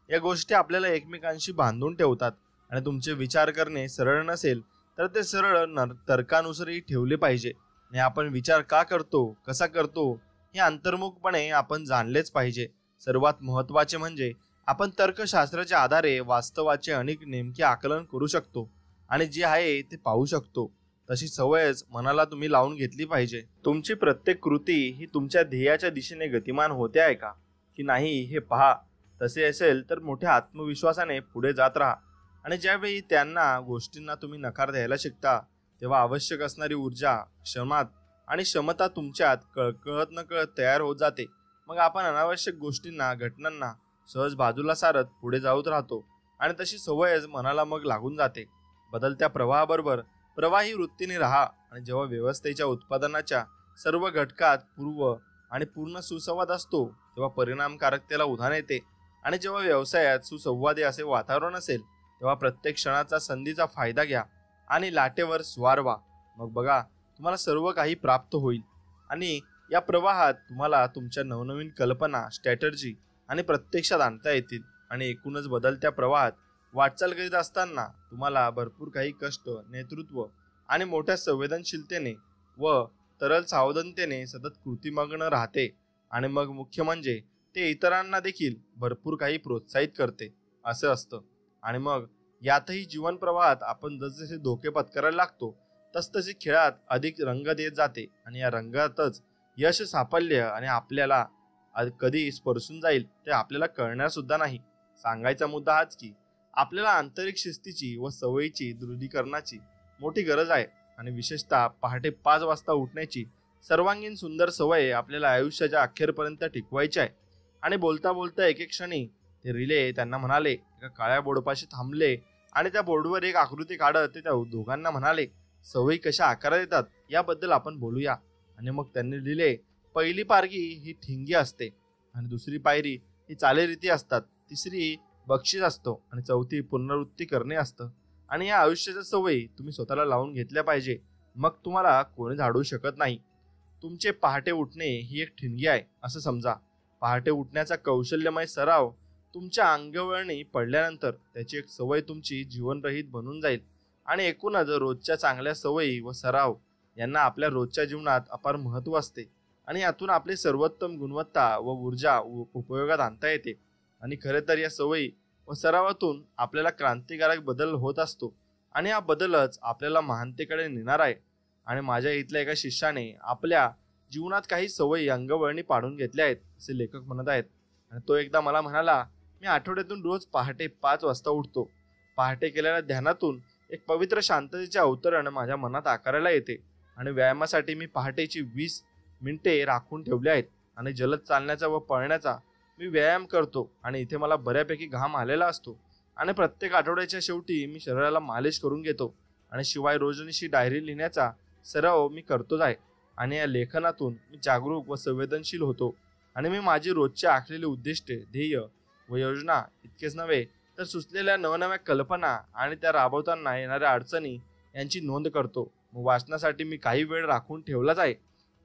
या गोष्टी आपल्याला एकमेकांशी बांधून ठेवतात. आणि तुमचे विचार करणे सरळ नसेल तर ते सरळ तर्कानुसारही ठेवले पाहिजे. आणि आपण विचार का करतो, कसा करतो हे अंतर्मुखपणे आपण जाणलेच पाहिजे. सर्वात महत्त्वाचे म्हणजे आपण तर्कशास्त्राच्या आधारे वास्तवाचे अनेक नेमके आकलन करू शकतो आणि जे आहे ते पाहू शकतो. तशी सवयच मनाला तुम्ही लावून घेतली पाहिजे. तुमची प्रत्येक कृती ही तुमच्या ध्येयाच्या दिशेने गतिमान होते आहे का की नाही हे पहा. तसे असेल तर मोठ्या आत्मविश्वासाने पुढे जात राहा. आणि ज्यावेळी त्यांना गोष्टींना तुम्ही नकार द्यायला शिकता तेव्हा आवश्यक असणारी ऊर्जा, क्षमता तुमच्यात कळत नकळत तयार होत जाते. मग आपण अनावश्यक गोष्टींना, घटनांना सहज बाजूला सारत पुढे जाऊत राहतो आणि तशी सवयच मनाला मग लागून जाते. बदलत्या प्रवाहाबरोबर प्रवाही वृत्तीने राहा. आणि जेव्हा व्यवस्थेच्या उत्पादनाच्या सर्व घटकात पूर्ण सुसंवाद असतो तेव्हा परिणामकारकतेला उधाण येते. आणि जेव्हा व्यवसायात सुसंवादी असे वातावरण असेल तेव्हा प्रत्येक क्षणाचा, संधीचा फायदा घ्या आणि लाटेवर स्वार व्हा. मग बघा, तुम्हाला सर्व काही प्राप्त होईल आणि या प्रवाहात तुम्हाला तुमच्या नवनवीन कल्पना, स्ट्रॅटर्जी आणि प्रत्यक्षात आणता येतील. आणि एकूणच बदलत्या प्रवाहात वाटचाल करीत असताना तुम्हाला भरपूर काही कष्ट, नेतृत्व आणि मोठ्या संवेदनशीलतेने व तरल सावधानतेने सतत कृतीमग्न राहते. आणि मग मुख्य म्हणजे ते इतरांना देखील भरपूर काही प्रोत्साहित करते असं असतं. आणि मग यातही जीवन प्रवाहात आपण जसजसे धोके पत्करायला लागतो तसतसे खेळात अधिक रंगत येत जाते. आणि या रंगातच यश, साफल्य आणि आपल्याला कधी स्पर्शून जाईल ते आपल्याला कळणार सुद्धा नाही. सांगायचा मुद्दा हाच की आपल्याला आंतरिक शिस्तीची व सवयीची दृढीकरणाची मोठी गरज आहे. आणि विशेषतः पहाटे 5 वाजता उठण्याची सर्वांगीण सुंदर सवय आपल्याला आयुष्याच्या अखेरपर्यंत टिकवायची आहे. आणि बोलता बोलता एक क्षणी ते रिले त्यांना म्हणाले, एका काळ्या बोर्डपाशी थांबले आणि त्या बोर्डवर एक आकृती काढत ते त्या दोघांना म्हणाले, सवयी कशा आकारात येतात याबद्दल आपण बोलूया. आणि मग त्यांनी लिहिले, पहिली पारगी ही ठिंगी असते आणि दुसरी पायरी ही चालीरीती असतात, तिसरी बक्षीस असतो आणि चौथी पुनरावृत्ती करणे असतं. आणि या आयुष्याच्या सवयी तुम्ही स्वतःला लावून घेतल्या पाहिजे. मग तुम्हाला कोणी झाडू शकत नाही. तुमचे पहाटे उठणे ही एक ठिणगी आहे असं समजा. पहाटे उठण्याचा कौशल्यमय सराव तुमच्या अंगवळणी पडल्यानंतर त्याची एक सवय तुमची जीवनरहित बनून जाईल. आणि एकूणच रोजच्या चांगल्या सवयी व सराव यांना आपल्या रोजच्या जीवनात अपार महत्त्व असते आणि यातून आपली सर्वोत्तम गुणवत्ता व ऊर्जा उपयोगात आणता येते. आणि खरे तर या सवयी व सरावातून आपल्याला क्रांतिकारक बदल होत असतो आणि हा बदलच आपल्याला महानतेकडे नेणार आहे. आणि माझ्या इथल्या एका शिष्याने आपल्या जीवनात काही सवयी अंगवळणी पाडून घेतल्या आहेत असे लेखक म्हणत आहेत. आणि तो एकदा मला म्हणाला, मी आठवड्यातून रोज पहाटे 5 वाजता उठतो. पहाटे केलेल्या ध्यानातून एक पवित्र शांततेचे अवतरण माझ्या मनात आकारायला येते आणि व्यायामासाठी मी पहाटेची 20 मिनिटे राखून ठेवली आहेत आणि जलद चालण्याचा व पळण्याचा मी व्यायाम करतो आणि इथे मला बऱ्यापैकी घाम आलेला असतो आणि प्रत्येक आठवड्याच्या शेवटी मी शरीराला मालिश करून घेतो आणि शिवाय रोजनिशी डायरी लिहिण्याचा सराव मी करतोच आहे आणि या लेखनातून मी जागरूक व संवेदनशील होतो आणि मी माझी रोजची आखलेली उद्दिष्टे, ध्येय व योजना इतकेच नव्हे तर सुचलेल्या नवनव्या कल्पना आणि त्या राबवताना येणाऱ्या अडचणी यांची नोंद करतो. वाचनासाठी मी काही वेळ राखून ठेवलाच आहे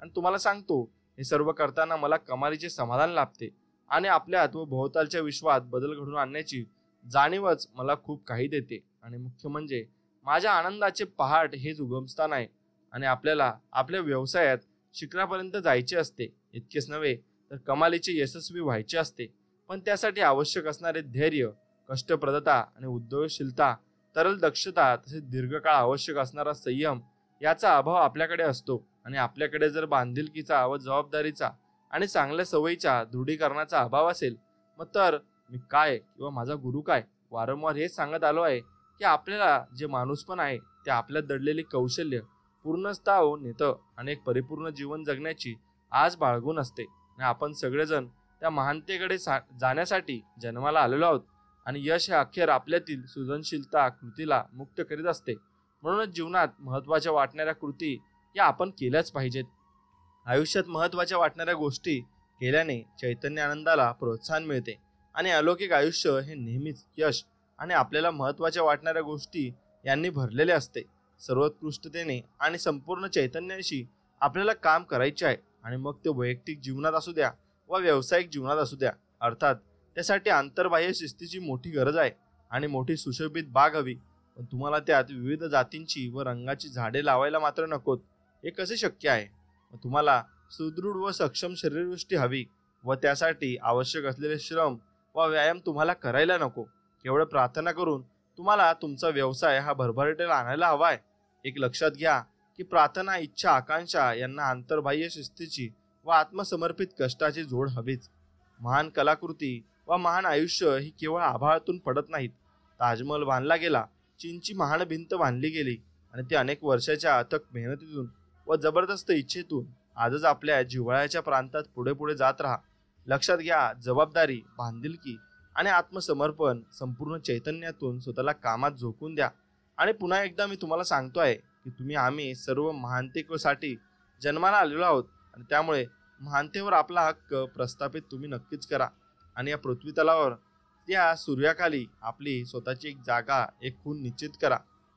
आणि तुम्हाला सांगतो हे सर्व करताना मला कमालीचे समाधान लाभते आणि आपल्यात व भोवतालच्या विश्वात बदल घडून आणण्याची जाणीवच मला खूप काही देते. आणि मुख्य म्हणजे माझ्या आनंदाचे पहाट हेच उगमस्थान आहे आणि आपल्याला आपल्या व्यवसायात शिखरापर्यंत जायचे असते. इतकेच नव्हे तर कमालीचे यशस्वी व्हायचे असते, पण त्यासाठी आवश्यक असणारे धैर्य, कष्टप्रदता आणि उद्योगशीलता, तरल दक्षता तसेच दीर्घकाळ आवश्यक असणारा संयम याचा अभाव आपल्याकडे असतो. आणि आपल्याकडे जर बांधिलकीचा व जबाबदारीचा आणि चांगल्या सवयीच्या दृढीकरणाचा अभाव असेल, मग तर मी काय किंवा माझा गुरु काय वारंवार हेच सांगत आलो आहे की आपल्याला जे माणूसपण आहे ते आपल्यात दडलेली कौशल्य पूर्णस्थाव नेतं आणि एक परिपूर्ण जीवन जगण्याची आज बाळगून असते. आणि आपण सगळेजण त्या महानतेकडे जाण्यासाठी जन्माला आलेलो आहोत आणि यश हे अखेर आपल्यातील सृजनशीलता कृतीला मुक्त करीत असते. म्हणूनच जीवनात महत्त्वाच्या वाटणाऱ्या कृती या आपण केल्याच पाहिजेत. आयुष्यात महत्त्वाच्या वाटणाऱ्या गोष्टी केल्याने चैतन्य आनंदाला प्रोत्साहन मिळते आणि अलौकिक आयुष्य हे नेहमीच यश आणि आपल्याला महत्त्वाच्या वाटणाऱ्या गोष्टी यांनी भरलेले असते. सर्वोत्कृष्टतेने आणि संपूर्ण चैतन्याशी आपल्याला काम करायचे आहे आणि मग ते वैयक्तिक जीवनात असू द्या व व्यावसायिक जीवनात असू द्या. अर्थात त्यासाठी आंतरबाह्य शिस्तीची मोठी गरज आहे आणि मोठी सुशोभित बाग हवी, पण तुम्हाला त्यात विविध जातींची व रंगाची झाडे लावायला मात्र नकोत. हे कसे शक्य आहे? तुम्हाला सुदृढ व सक्षम शरीरयष्टी हवी व त्यासाठी आवश्यक असलेले श्रम व व्यायाम तुम्हाला करायला नको. केवळ प्रार्थना करून तुम्हाला तुमचा व्यवसाय हा भरभराटीला आणायला हवाय. एक लक्षात घ्या की प्रार्थना, इच्छा, आकांक्षा यांना आंतरबाह्य शिस्तीची व आत्मसमर्पित कष्टाची जोड हवीच. महान कलाकृती व महान आयुष्य ही केवळ आभाळातून पडत नाहीत. ताजमहल बांधला गेला, चीनची महान भिंत बांधली गेली आणि ती अनेक वर्षाच्या अथक मेहनतीतून व जबरदस्त इच्छेतून आजच आपल्या जिव्हाळ्याच्या प्रांतात पुढे पुढे जात राहा. लक्षात घ्या, जबाबदारी, बांधिलकी आणि आत्मसमर्पण संपूर्ण चैतन्यातून स्वतःला कामात झोकून द्या. आणि पुन्हा एकदा मी तुम्हाला सांगतो आहे की आम्ही सर्व महानतेसाठी जन्माला आलेलो आहोत आणि त्यामुळे महानतेवर आपला हक्क प्रस्थापित तुम्ही नक्कीच करा आणि या पृथ्वी तलावर त्या सूर्याखाली आपली स्वतःची एक जागा, एक खून निश्चित करा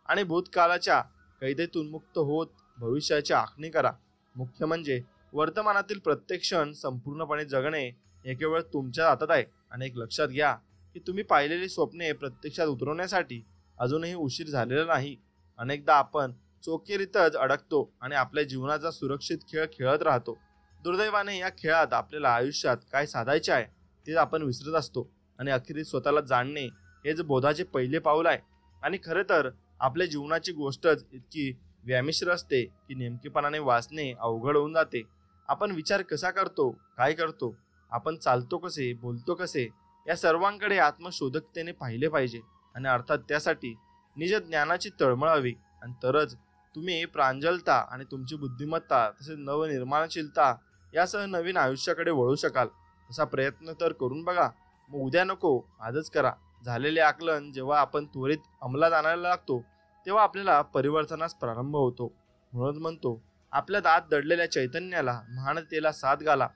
आणि भूतकाळाच्या कैदेतून मुक्त होत भविष्याची आखणी करा. मुख्य म्हणजे वर्तमानातील प्रत्येक क्षण संपूर्णपणे जगणे हे केवळ तुमच्या हातात आहे. आणि एक लक्षात घ्या की तुम्ही पाहिलेली स्वप्ने प्रत्यक्षात उतरवण्यासाठी अजूनही उशीर झालेला नाही. अनेकदा आपण चोखेरीतच अडकतो आणि आपल्या जीवनाचा सुरक्षित खेळ खेळत राहतो. दुर्दैवाने या खेळात आपल्याला आयुष्यात काय साधायचे आहे ते आपण विसरत असतो आणि अखेरीस स्वतःला जाणणे हेच बोधाचे पहिले पाऊल आहे. आणि खरे तर आपल्या जीवनाची गोष्टच इतकी व्यामिश्र असते की नेमकेपणाने वाचणे अवघड होऊन जाते. आपण विचार कसा करतो, काय करतो, आपण चालतो कसे, बोलतो कसे, या सर्वांकडे आत्मशोधकतेने पाहिले पाहिजे. आणि अर्थात त्यासाठी निज ज्ञानाची तळमळ हवी आणि तरच तुम्ही प्रांजलता आणि तुमची बुद्धिमत्ता तसेच नवनिर्माणशीलता यासह नवीन आयुष्याकडे वळू शकाल. असा प्रयत्न तर करून बघा. मग उद्या नको, आजच करा. झालेले आकलन जेव्हा आपण त्वरित अंमलात आणायला लागतो तेव्हा आपल्याला परिवर्तनास प्रारंभ होतो. म्हणून म्हणतो, आपल्या आत दडलेल्या चैतन्याला, महानतेला साथ घाला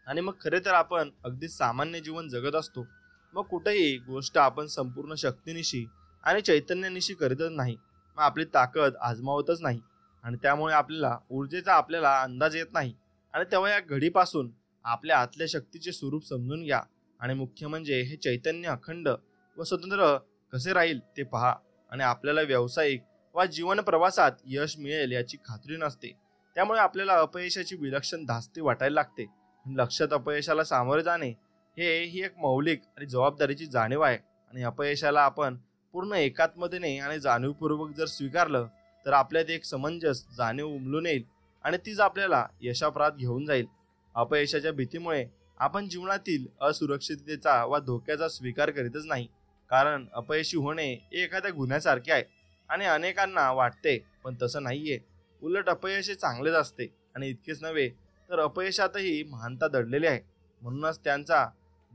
आणि मग खरे तर आपण अगदी सामान्य जीवन जगत असतो. मग कुठेही गोष्ट आपण संपूर्ण शक्तीनिशी आणि चैतन्यानिशी करीतच नाही, मग आपली ताकद आजमावतच नाही आणि त्यामुळे आपल्याला ऊर्जेचा अंदाज येत नाही. आणि तेव्हा या घडीपासून आपल्या आतल्या शक्तीचे स्वरूप समजून घ्या आणि मुख्य म्हणजे हे चैतन्य अखंड व स्वतंत्र कसे राहील ते पहा. आणि आपल्याला व्यावसायिक वा जीवन प्रवासात यश मिळेल याची खात्री नसते, त्यामुळे आपल्याला अपयशाची विलक्षण धास्ती वाटायला लागते. लक्षात अपयशाला सामोरे जाणे ही एक मौलिक आणि जबाबदारीची जाणीव आहे. आणि अपयशाला आपण पूर्ण एकात्मतेने आणि जाणीवपूर्वक जर स्वीकारलं तर आपल्यात एक समंजस जाणीव उमलून येईल आणि तीच आपल्याला यशापर्यंत घेऊन जाईल. अपयशाच्या भीतीमुळे आपण जीवनातील असुरक्षिततेचा वा धोक्याचा स्वीकार करीतच नाही, कारण अपयशी होणे हे एखाद्या गुन्ह्यासारखे आहे आणि अनेकांना वाटते, पण तसं नाहीये. उलट अपयश हे चांगलेच असते आणि इतकेच नव्हे तर अपयशातही महानता दडलेली आहे. म्हणूनच त्यांचा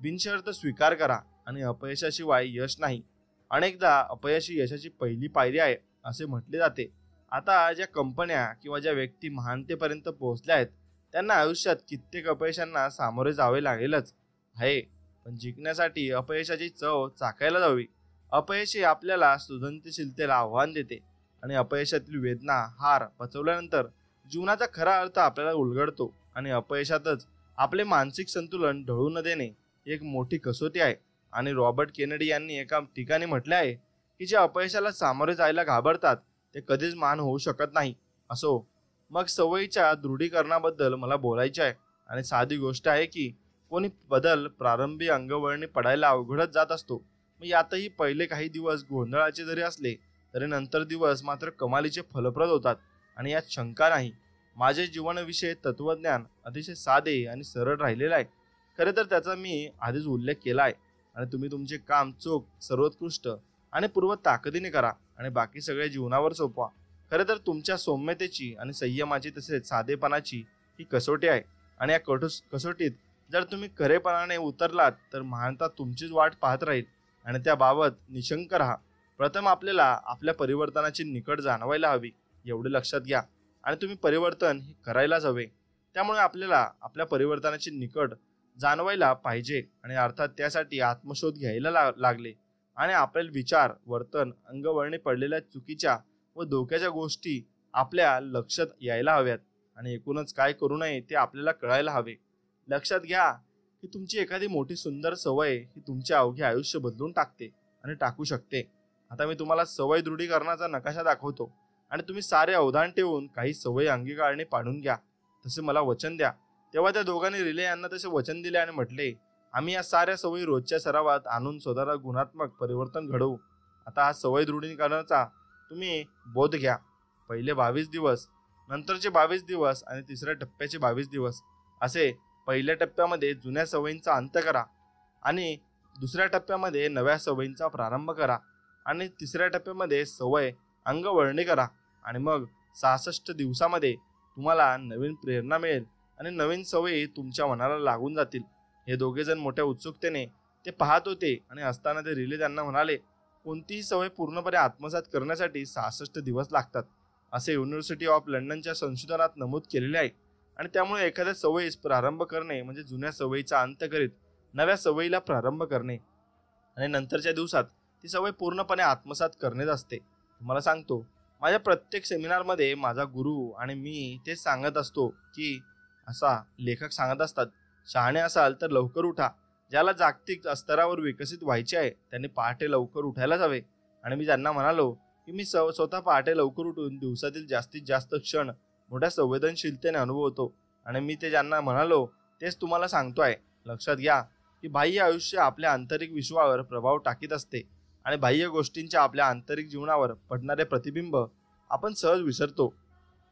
बिनशर्त स्वीकार करा आणि अपयशाशिवाय यश नाही. अनेकदा अपयश ही यशाची पहिली पायरी आहे असे म्हटले जाते. आता ज्या कंपन्या किंवा ज्या व्यक्ती महानतेपर्यंत पोहोचल्या आहेत त्यांना आयुष्यात कित्येक अपयशांना सामोरे जावे लागेलच आहे. पण जिंकण्यासाठी अपयशाची चव चाखायला जावी. अपयश हे आपल्याला सृजनशीलतेला आव्हान देते आणि अपयशातील वेदना हार पचवल्यानंतर जीवनाचा खरा अर्थ आपल्याला उलगडतो. आणि अपयशातच आपले मानसिक संतुलन ढळू न देणे ही एक मोठी कसोटी आहे. आणि रॉबर्ट केनेडी यांनी एका ठिकाणी म्हटले आहे की जे अपयशाला सामोरे जायला घाबरतात ते कधीच महान होऊ शकत नाही. असो, मग सवयीच्या दृढीकरणाबद्दल मला बोलायचे आहे. आणि साधी गोष्ट आहे की कोणी बदल प्रारंभी अंगवळणी पडायला अवघडच जात असतो. मग यातही पहिले काही दिवस गोंधळाचे जरी असले तरी नंतर दिवस मात्र कमालीचे फलप्रद होतात. आणि यात शंका नाही. माझे जीवनविषयी तत्वज्ञान अतिशय साधे आणि सरळ राहिलेले आहे. खरे तर त्याचा मी आधीच उल्लेख केला आहे. आणि तुम्ही तुमचे काम चोख, सर्वोत्कृष्ट आणि पूर्व ताकदीने करा आणि बाकी सगळे जीवनावर सोपवा. खरे तर तुमच्या सौम्यतेची आणि संयमाची तसेच साधेपणाची ही कसोटी आहे. आणि या कसोटीत जर तुम्ही खरेपणाने उतरलात तर महानता तुमचीच वाट पाहत राहील. आणि त्याबाबत निशंक राहा. प्रथम आपल्याला आपल्या परिवर्तनाची निकड जाणवायला हवी एवढे लक्षात घ्या. आणि तुम्ही परिवर्तन हे करायलाच हवे. त्यामुळे आपल्याला आपल्या परिवर्तनाची निकड जाणवायला पाहिजे आणि अर्थात त्यासाठी आत्मशोध घ्यायला लागले आणि आपले विचार, वर्तन, अंगवळणी पडलेल्या चुकीच्या व धोक्याच्या गोष्टी आपल्या लक्षात यायला हव्यात. आणि एकूणच काय करू नये ते आपल्याला कळायला हवे. लक्षात घ्या की तुमची एखादी मोठी सुंदर सवय ही तुमचे अवघे आयुष्य बदलून टाकते आणि टाकू शकते. आता मी तुम्हाला सवय दृढीकरणाचा नकाशा दाखवतो आणि तुम्ही सारे अवधान ठेवून काही सवयी अंगीकारणे पाडून घ्या. तसे मला वचन द्या. तेव्हा त्या दोघांनी रिले यांना तसे वचन दिले आणि म्हटले, आम्ही या साऱ्या सवयी रोजच्या सरावात आणून स्वतःला गुणात्मक परिवर्तन घडवू. आता हा सवय दृढीकरणाचा तुम्ही बोध घ्या. पहिले 22 दिवस, नंतरचे 22 दिवस आणि तिसऱ्या टप्प्याचे 22 दिवस असे पहिल्या टप्प्यामध्ये जुन्या सवयींचा अंत करा आणि दुसऱ्या टप्प्यामध्ये नव्या सवयींचा प्रारंभ करा आणि तिसऱ्या टप्प्यामध्ये सवय अंगवळणी करा. आणि मग 66 दिवसामध्ये तुम्हाला नवीन प्रेरणा मिळेल आणि नवीन सवयी तुमच्या मनाला लागून जातील. हे दोघे जण मोठ्या उत्सुकतेने ते पाहत होते आणि असताना ते रिले त्यांना म्हणाले, कोणतीही सवय पूर्णपणे आत्मसात करण्यासाठी 66 दिवस लागतात असे युनिव्हर्सिटी ऑफ लंडनच्या संशोधनात नमूद केलेले आहे. आणि त्यामुळे एखाद्या सवयीस प्रारंभ करणे म्हणजे जुन्या सवयीचा अंत करीत नव्या सवयीला प्रारंभ करणे आणि नंतरच्या दिवसात ती सवय पूर्णपणे आत्मसात करणेच असते. तुम्हाला सांगतो, माझ्या प्रत्येक सेमिनारमध्ये माझा गुरु आणि मी तेच सांगत असतो की असा लेखक सांगत असतात, शहाणे असाल तर लवकर उठा. ज्याला जागतिक स्तरावर विकसित व्हायचे आहे त्यांनी पहाटे लवकर उठायलाच हवे. आणि मी ज्यांना म्हणालो की मी स्वतः पहाटे लवकर उठून दिवसातील जास्तीत जास्त क्षण मोठ्या संवेदनशीलतेने अनुभवतो आणि मी ते ज्यांना म्हणालो तेच तुम्हाला सांगतो आहे. लक्षात घ्या की बाह्य आयुष्य आपल्या आंतरिक विश्वावर प्रभाव टाकीत असते आणि बाह्य गोष्टींच्या आपल्या आंतरिक जीवनावर पडणारे प्रतिबिंब आपण सहज विसरतो.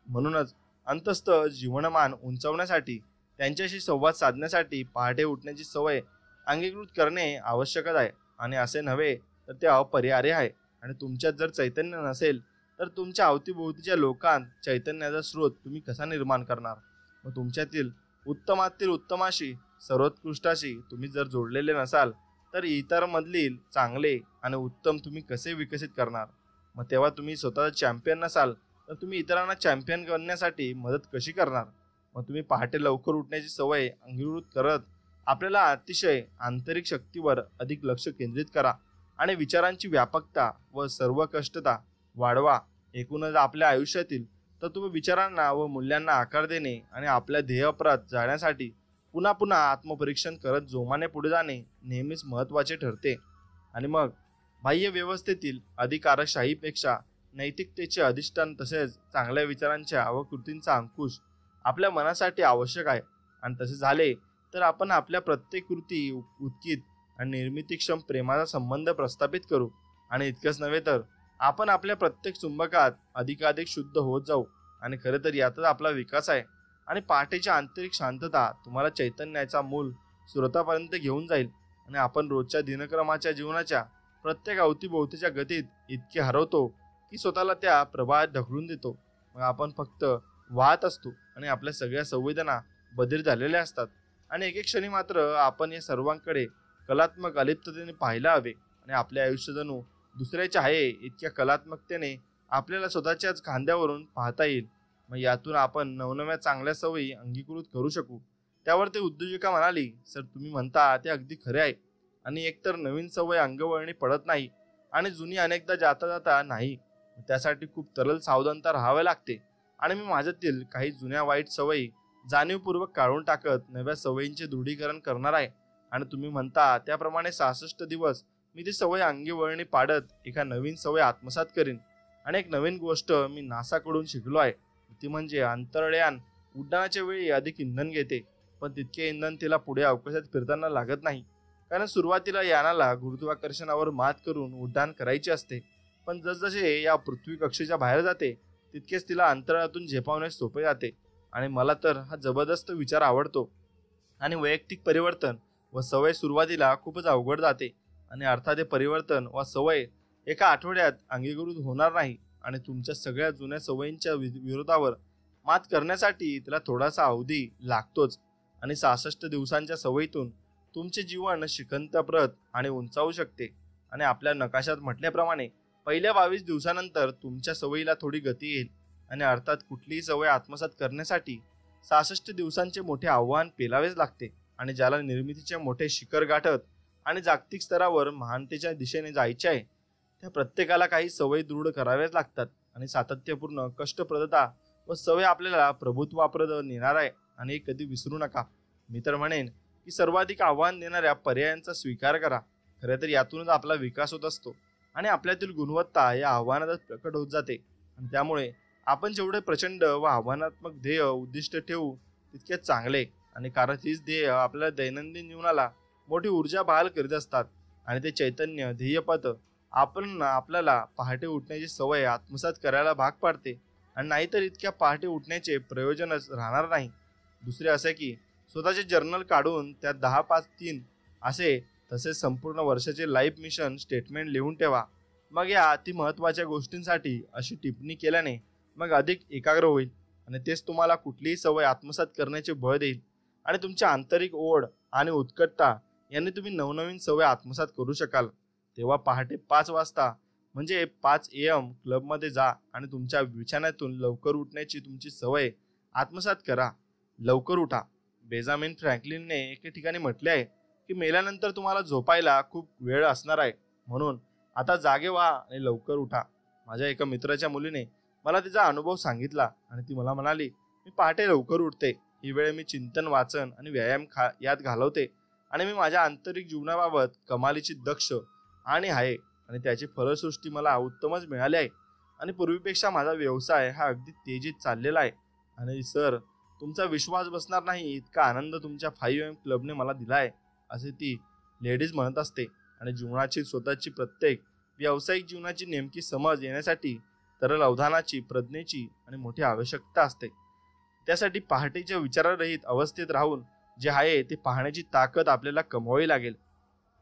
म्हणूनच अंतस्थ जीवनमान उंचावण्यासाठी, त्यांच्याशी संवाद साधण्यासाठी पहाटे उठण्याची सवय अंगीकृत करणे आवश्यकच आहे. आणि असे नव्हे तर ते अपरिहार्य आहे. आणि तुमच्यात जर चैतन्य नसेल तर तुमच्या अवतीभोवतीच्या लोकांत चैतन्याचा स्रोत तुम्ही कसा निर्माण करणार? मग तुमच्यातील उत्तमातील उत्तमाशी, सर्वोत्कृष्टाशी तुम्ही जर जोडलेले नसाल तर इतरांमधील चांगले आणि उत्तम तुम्ही कसे विकसित करणार? मग तेव्हा तुम्ही स्वतःचा चॅम्पियन नसाल तर तुम्ही इतरांना चॅम्पियन करण्यासाठी मदत कशी करणार? मग तुम्ही पहाटे लवकर उठण्याची सवय अंगीकृत करत आपल्याला अतिशय आंतरिक शक्तीवर अधिक लक्ष केंद्रित करा आणि विचारांची व्यापकता व सर्वकष्टता वाढवा. एकूणच आपल्या आयुष्यातील तत्व विचारांना व मूल्यांना आकार देणे आणि आपल्या ध्येयपरात जाण्यासाठी पुन्हा पुन्हा आत्मपरीक्षण करत जोमाने पुढे जाणे नेहमीच महत्त्वाचे ठरते. आणि मग बाह्य व्यवस्थेतील अधिकारशाहीपेक्षा नैतिकतेचे अधिष्ठान तसेच चांगल्या विचारांच्या व कृतींचा अंकुश आपल्या मनासाठी आवश्यक आहे. आणि तसे झाले तर आपण आपल्या प्रत्येक कृती उत्कित आणि निर्मितीक्षम प्रेमाचा संबंध प्रस्थापित करू. आणि इतकंच नव्हे तर आपण आपल्या प्रत्येक चुंबकात अधिकाधिक शुद्ध होत जाऊ. आणि खरे तर यातच आपला विकास आहे. आणि पहाटेची आंतरिक शांतता तुम्हाला चैतन्याचा मूल स्रोतापर्यंत घेऊन जाईल. आणि आपण रोजच्या दिनक्रमाच्या जीवनाच्या प्रत्येक अवतीभोवतीच्या गतीत इतके हरवतो की स्वतःला त्या प्रवाहात ढकलून देतो. मग आपण फक्त वाहत असतो आणि आपल्या सगळ्या संवेदना बधीर झालेल्या असतात. आणि एक एक क्षणी मात्र आपण या सर्वांकडे कलात्मक अलिप्ततेने पाहायला हवे आणि आपले आयुष्य जणू दुसऱ्याचे आहे इतक्या कलात्मकतेने आपल्याला स्वतःच्याच खांद्यावरून पाहता येईल. मग यातून आपण नवनव्या चांगल्या सवयी अंगीकृत करू शकू. त्यावर ते उद्योजिका म्हणाली, सर तुम्ही म्हणता ते अगदी खरे आहे. आणि एकतर नवीन सवय अंगवळणी पडत नाही आणि जुनी अनेकदा जाता जाता नाही. त्यासाठी खूप तरल सावधानता राहावे लागते. आणि मी माझ्यातील काही जुन्या वाईट सवयी जाणीवपूर्वक काढून टाकत नव्या सवयींचे दृढीकरण करणार आहे. आणि तुम्ही म्हणता त्याप्रमाणे 66 दिवस मी ती सवय अंगीवळणी पाडत एका नवीन सवय आत्मसात करीन. आणि एक नवीन गोष्ट मी नासाकडून शिकलो आहे, ती म्हणजे अंतराळयान उड्डाणाच्या वेळी अधिक इंधन घेते, पण तितके इंधन तिला पुढे अवकाशात फिरताना लागत नाही. कारण सुरुवातीला यानाला गुरुत्वाकर्षणावर मात करून उड्डाण करायचे असते, पण जसजसे या पृथ्वी कक्षेच्या बाहेर जाते तितकेच तिला अंतराळातून झेपावणे सोपे जाते. आणि मला तर हा जबरदस्त विचार आवडतो. आणि वैयक्तिक परिवर्तन व सवय सुरुवातीला खूपच अवघड जाते आणि अर्थात हे परिवर्तन व सवय एका आठवड्यात अंगीकृत होणार नाही. आणि तुमच्या सगळ्या जुन्या सवयींच्या विरोधावर मात करण्यासाठी तिला थोडासा अवधी लागतोच. आणि 66 दिवसांच्या सवयीतून तुमचे जीवन शिखंतप्रत आणि उंचावू शकते. आणि आपल्या नकाशात म्हटल्याप्रमाणे पहिल्या 22 दिवसानंतर तुमच्या सवयीला थोडी गती येईल. आणि अर्थात कुठलीही सवय आत्मसात करण्यासाठी 66 दिवसांचे मोठे आव्हान पेलावेच लागते. आणि ज्याला निर्मितीचे मोठे शिखर गाठत आणि जागतिक स्तरावर महानतेच्या दिशेने जायचे आहे, त्या प्रत्येकाला काही सवयी दृढ कराव्याच लागतात. आणि सातत्यपूर्ण कष्टप्रदता व सवय आपल्याला प्रभुत्वाप्रद नेणार आहे. आणि कधी विसरू नका, मी तर म्हणेन की सर्वाधिक आव्हान देणाऱ्या पर्यायांचा स्वीकार करा. खरे तर यातूनच आपला विकास होत असतो आणि आपल्यातील गुणवत्ता या आव्हानातच प्रकट होत जाते. आणि त्यामुळे आपण जेवढे प्रचंड व आव्हानात्मक ध्येय उद्दिष्ट ठेवू तितके चांगले. आणि कारण हीच ध्येय आपल्या दैनंदिन जीवनाला मोठी ऊर्जा बहाल करीत असतात. आणि ते चैतन्य ध्येयपथ आपल्याला पहाटे उठण्याची सवय आत्मसात करायला भाग पाडते. आणि नाहीतर इतक्या पहाटे उठण्याचे प्रयोजनच राहणार नाही. दुसरे असे की स्वतःचे जर्नल काढून त्यात 10-5-3 असे तसेच संपूर्ण वर्षाचे लाईफ मिशन स्टेटमेंट लिहून ठेवा. मग या अति महत्त्वाच्या गोष्टींसाठी अशी टिप्पणी केल्याने मग अधिक एकाग्र होईल आणि तेच तुम्हाला कुठलीही सवय आत्मसात करण्याचे बळ देईल. आणि तुमच्या आंतरिक ओढ आणि उत्कटता यांनी तुम्ही नवनवीन सवय आत्मसात करू शकाल. तेव्हा पहाटे 5 वाजता म्हणजे 5 AM क्लबमध्ये जा आणि तुमच्या बिछाण्यातून लवकर उठण्याची तुमची सवय आत्मसात करा. लवकर उठा. बेंजामिन फ्रँकलिनने एके ठिकाणी म्हटले आहे की मेल्यानंतर तुम्हाला झोपायला खूप वेळ असणार आहे, म्हणून आता जागे व्हा आणि लवकर उठा. माझ्या एका मित्राच्या मुलीने मला तिचा अनुभव सांगितला आणि ती मला म्हणाली, मी पहाटे लवकर उठते. ही वेळ मी चिंतन, वाचन आणि व्यायाम यात घालवते आणि मी माझ्या आंतरिक जीवनाबाबत कमालीची दक्ष आणि आहे आणि त्याची फलसृष्टी मला उत्तमच मिळाली आहे. आणि पूर्वीपेक्षा माझा व्यवसाय हा अगदी तेजीत चाललेला आहे. आणि सर, तुमचा विश्वास बसणार नाही इतका आनंद तुमच्या 5 AM क्लबने मला दिला आहे, असे ती लेडीज म्हणत असते. आणि जीवनाची स्वतःची प्रत्येक व्यावसायिक जीवनाची नेमकी समज येण्यासाठी तरल अवधानाची, प्रज्ञेची आणि मोठी आवश्यकता असते. त्यासाठी पहाटेच्या विचाररहित अवस्थेत राहून जे आहे ते पाहण्याची ताकद आपल्याला कमवावी लागेल.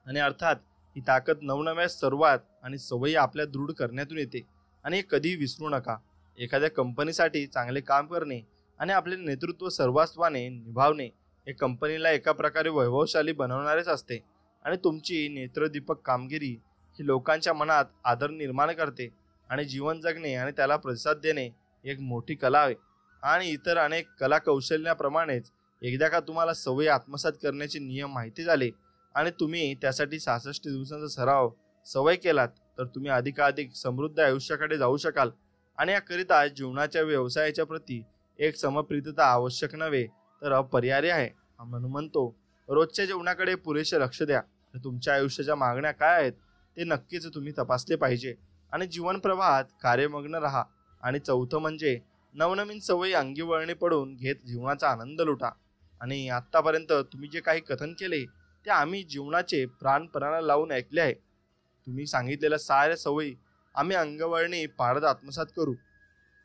आणि अर्थात ही ताकद नवनव्या सर्वात आणि सवयी आपल्या दृढ करण्यातून येते. आणि हे कधीही विसरू नका. एखाद्या कंपनीसाठी चांगले काम करणे आणि आपले नेतृत्व सर्वस्वाने निभावणे हे कंपनीला एका प्रकारे वैभवशाली बनवणारेच असते. आणि तुमची नेत्रदीपक कामगिरी ही लोकांच्या मनात आदर निर्माण करते. आणि जीवन जगणे आणि त्याला प्रतिसाद देणे एक मोठी कला आहे. आणि इतर अनेक कला कौशल्याप्रमाणेच एकदा का तुम्हाला सवयी आत्मसात करण्याचे नियम माहिती झाले आणि तुम्ही त्यासाठी 66 दिवसांचा सवय केलात, तर तुम्ही अधिकाधिक समृद्ध आयुष्याकडे जाऊ शकाल. आणि याकरिता जीवनाच्या व्यवसायाच्या प्रती एक समप्रितता आवश्यक नव्हे तर अपरिहार्य आहे. म्हणून म्हणतो, रोजच्या जीवनाकडे पुरेसे लक्ष द्या. तुमच्या आयुष्याच्या मागण्या काय आहेत ते नक्कीच तुम्ही तपासले पाहिजे. आणि जीवन प्रवाहात कार्यमग्न राहा. आणि चौथं म्हणजे नवनवीन सवयी अंगीवळणी पडून घेत जीवनाचा आनंद लुटा. आणि आत्तापर्यंत तुम्ही जे काही कथन केले ते आम्ही जीवनाचे प्राणपणाला लावून ऐकले आहे. तुम्ही सांगितलेल्या साऱ्या सवयी आम्ही अंगवळणी पाडत आत्मसात करू.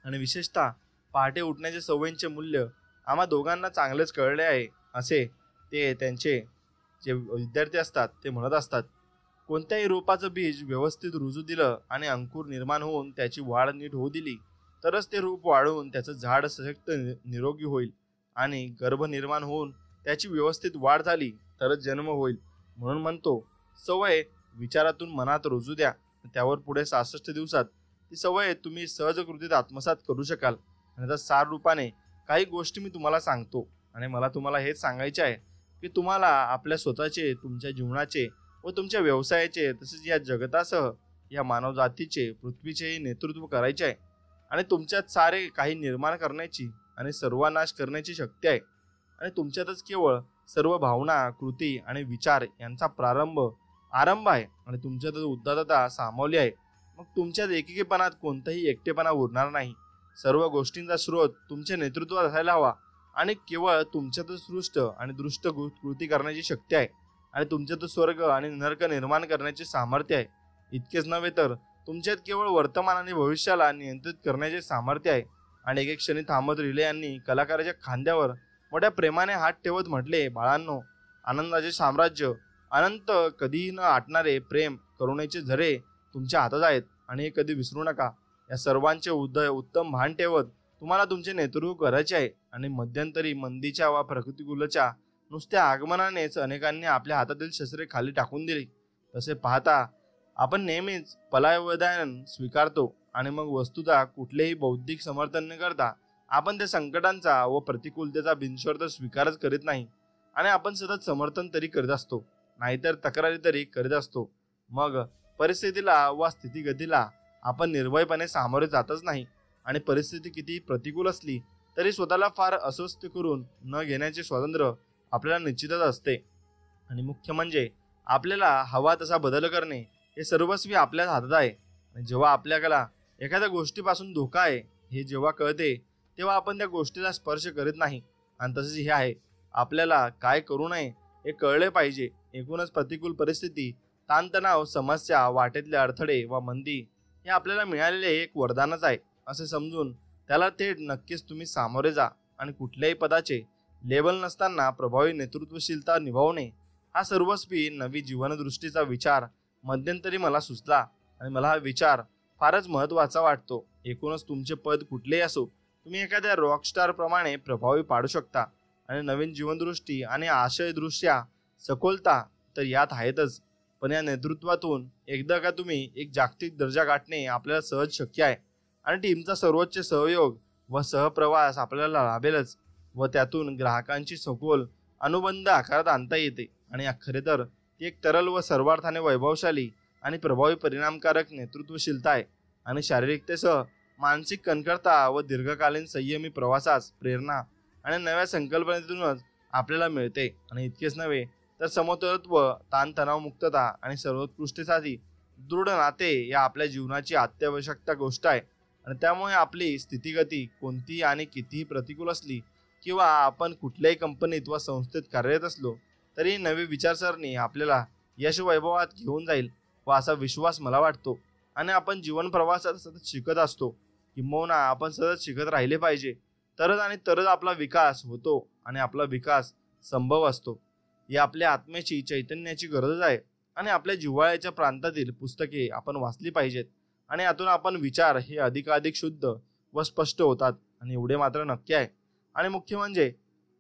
आणि विशेषतः पहाटे उठण्याच्या सवयींचे मूल्य आम्हा दोघांना चांगलेच कळले आहे, असे ते त्यांचे जे विद्यार्थी असतात ते म्हणत असतात. कोणत्याही रोपाचं बीज व्यवस्थित रुजू दिलं आणि अंकुर निर्माण होऊन त्याची वाढ नीट होऊ दिली तरच ते रूप वाढून त्याचं झाड सशक्त निरोगी होईल आणि गर्भ निर्माण होऊन त्याची व्यवस्थित वाढ झाली तरच जन्म होईल. म्हणून म्हणतो, सवय विचारातून मनात रुजू द्या, त्यावर पुढे 66 दिवसात ती सवय तुम्ही सहज कृतीत आत्मसात करू शकाल. आणि आता सार रूपाने काही गोष्टी मी तुम्हाला सांगतो आणि मला तुम्हाला हेच सांगायचे आहे की तुम्हाला आपल्या स्वतःचे, तुमच्या जीवनाचे व तुमच्या व्यवसायाचे तसेच या जगतासह या मानवजातीचे, पृथ्वीचेही नेतृत्व करायचे आहे. आणि तुमच्यात सारे काही निर्माण करण्याची आणि सर्वनाश करण्याची शक्ती आहे. आणि तुमच्यातच केवळ सर्व भावना, कृती आणि विचार यांचा आरंभ आहे. आणि तुमच्यातच उदात्तता सामावली आहे. मग तुमच्यात एकेकीपणात कोणताही एकटेपणा उरणार नाही. सर्व गोष्टींचा स्रोत तुमच्या नेतृत्वात असायला हवा आणि केवळ तुमच्यातच सृष्ट आणि दृष्ट कृती करण्याची शक्ती आहे. आणि तुमच्यातच स्वर्ग आणि नरक निर्माण करण्याचे सामर्थ्य आहे. इतकेच नव्हे तर तुमच्यात केवळ वर्तमान आणि भविष्याला नियंत्रित करण्याचे सामर्थ्य आहे. आणि एक क्षणी थांबत रिले यांनी कलाकाराच्या खांद्यावर मोठ्या प्रेमाने हात ठेवत म्हटले, बाळांनो, आनंदाचे साम्राज्य, अनंत, कधीही न आटणारे प्रेम, करुणेचे झरे तुमच्या हातात आहेत आणि हे कधी विसरू नका. या सर्वांचे उत्तम भान ठेवत तुम्हाला तुमचे नेतृत्व करायचे आहे. आणि मध्यंतरी मंदीच्या वा प्रतिकूलच्या नुसत्या आगमनानेच अनेकांनी आपल्या हातातील शस्त्रे खाली टाकून दिली. तसे पाहता आपण नेहमीच पलायवदान स्वीकारतो आणि मग वस्तुतः कुठलेही बौद्धिक समर्थन न करता आपण त्या संकटांचा व प्रतिकूलतेचा बिनशर्त स्वीकारच करीत नाही. आणि आपण सतत समर्थन तरी करीत असतो, नाहीतर तक्रारी तरी करीत असतो. मग परिस्थितीला व स्थितीगतीला आपण निर्भयपणे सामोरे जातच नाही. आणि परिस्थिती किती प्रतिकूल असली तरी स्वतःला फार अस्वस्थ करून न घेण्याचे स्वातंत्र्य आपल्याला निश्चितच असते. आणि मुख्य म्हणजे आपल्याला हवा तसा बदल करणे हे सर्वस्वी आपल्याच हातात आहे. आणि जेव्हा आपल्याला एखाद्या गोष्टीपासून धोका आहे हे जेव्हा कळते तेव्हा आपण त्या गोष्टीला स्पर्श करीत नाही. आणि तसेच हे आहे, आपल्याला काय करू नये हे कळले पाहिजे. एकूणच प्रतिकूल परिस्थिती, ताणतणाव, समस्या, वाटेतले अडथळे व मंदी हे आपल्याला मिळालेले एक वरदानच आहे असे समजून त्याला थेट नक्कीच तुम्ही सामोरे जा. आणि कुठल्याही पदाचे लेबल नसताना प्रभावी नेतृत्वशीलता निभावणे हा सर्वस्वी नवी जीवनदृष्टीचा विचार मध्यंतरी मला सुचला आणि मला हा विचार फारच महत्त्वाचा वाटतो. एकूणच तुमचे पद कुठलेही असो, तुम्ही एखाद्या रॉकस्टार प्रमाणे प्रभावी पाडू शकता. आणि नवीन जीवनदृष्टी आणि आशयदृष्ट्या सखोलता तर यात आहेतच, पण या नेतृत्वातून एकदा का तुम्ही एक जागतिक दर्जा गाठणे आपल्याला सहज शक्य आहे. आणि टीमचा सर्वोच्च सहयोग व सहप्रवास आपल्याला लाभेलच व त्यातून ग्राहकांची सखोल अनुबंध आकारात आणता येते. आणि खरे तर ती एक तरल व सर्वार्थाने वैभवशाली आणि प्रभावी परिणामकारक नेतृत्वशीलता आहे. आणि शारीरिकतेसह मानसिक कणखरता व दीर्घकालीन संयमी प्रवासास प्रेरणा आणि नव्या संकल्पनेतूनच आपल्याला मिळते. आणि इतकेच नव्हे तर समतोलत्व, ताणतणावमुक्तता आणि सर्वोत्कृष्टतेसाठी दृढ नाते या आपल्या जीवनाची अत्यावश्यकता गोष्ट आहे. आणि त्यामुळे आपली स्थितीगती कोणतीही आणि कितीही प्रतिकूल असली किंवा आपण कुठल्याही कंपनीत वा संस्थेत कार्यरत असलो तरी नवी विचारसरणी आपल्याला यश वैभवात घेऊन जाईल व असा विश्वास मला वाटतो. आणि आपण जीवन प्रवासात सतत शिकत असतो, किंबहुना आपण सतत शिकत राहिले पाहिजे, तरच आपला विकास होतो आणि आपला विकास संभव असतो. ही आपल्या आत्म्याची, चैतन्याची गरज आहे. आणि आपल्या जिव्हाळ्याच्या प्रांतातील पुस्तके आपण वाचली पाहिजेत आणि यातून आपण विचार हे अधिकाधिक शुद्ध व स्पष्ट होतात. आणि एवढे मात्र नक्की आहे आणि मुख्य म्हणजे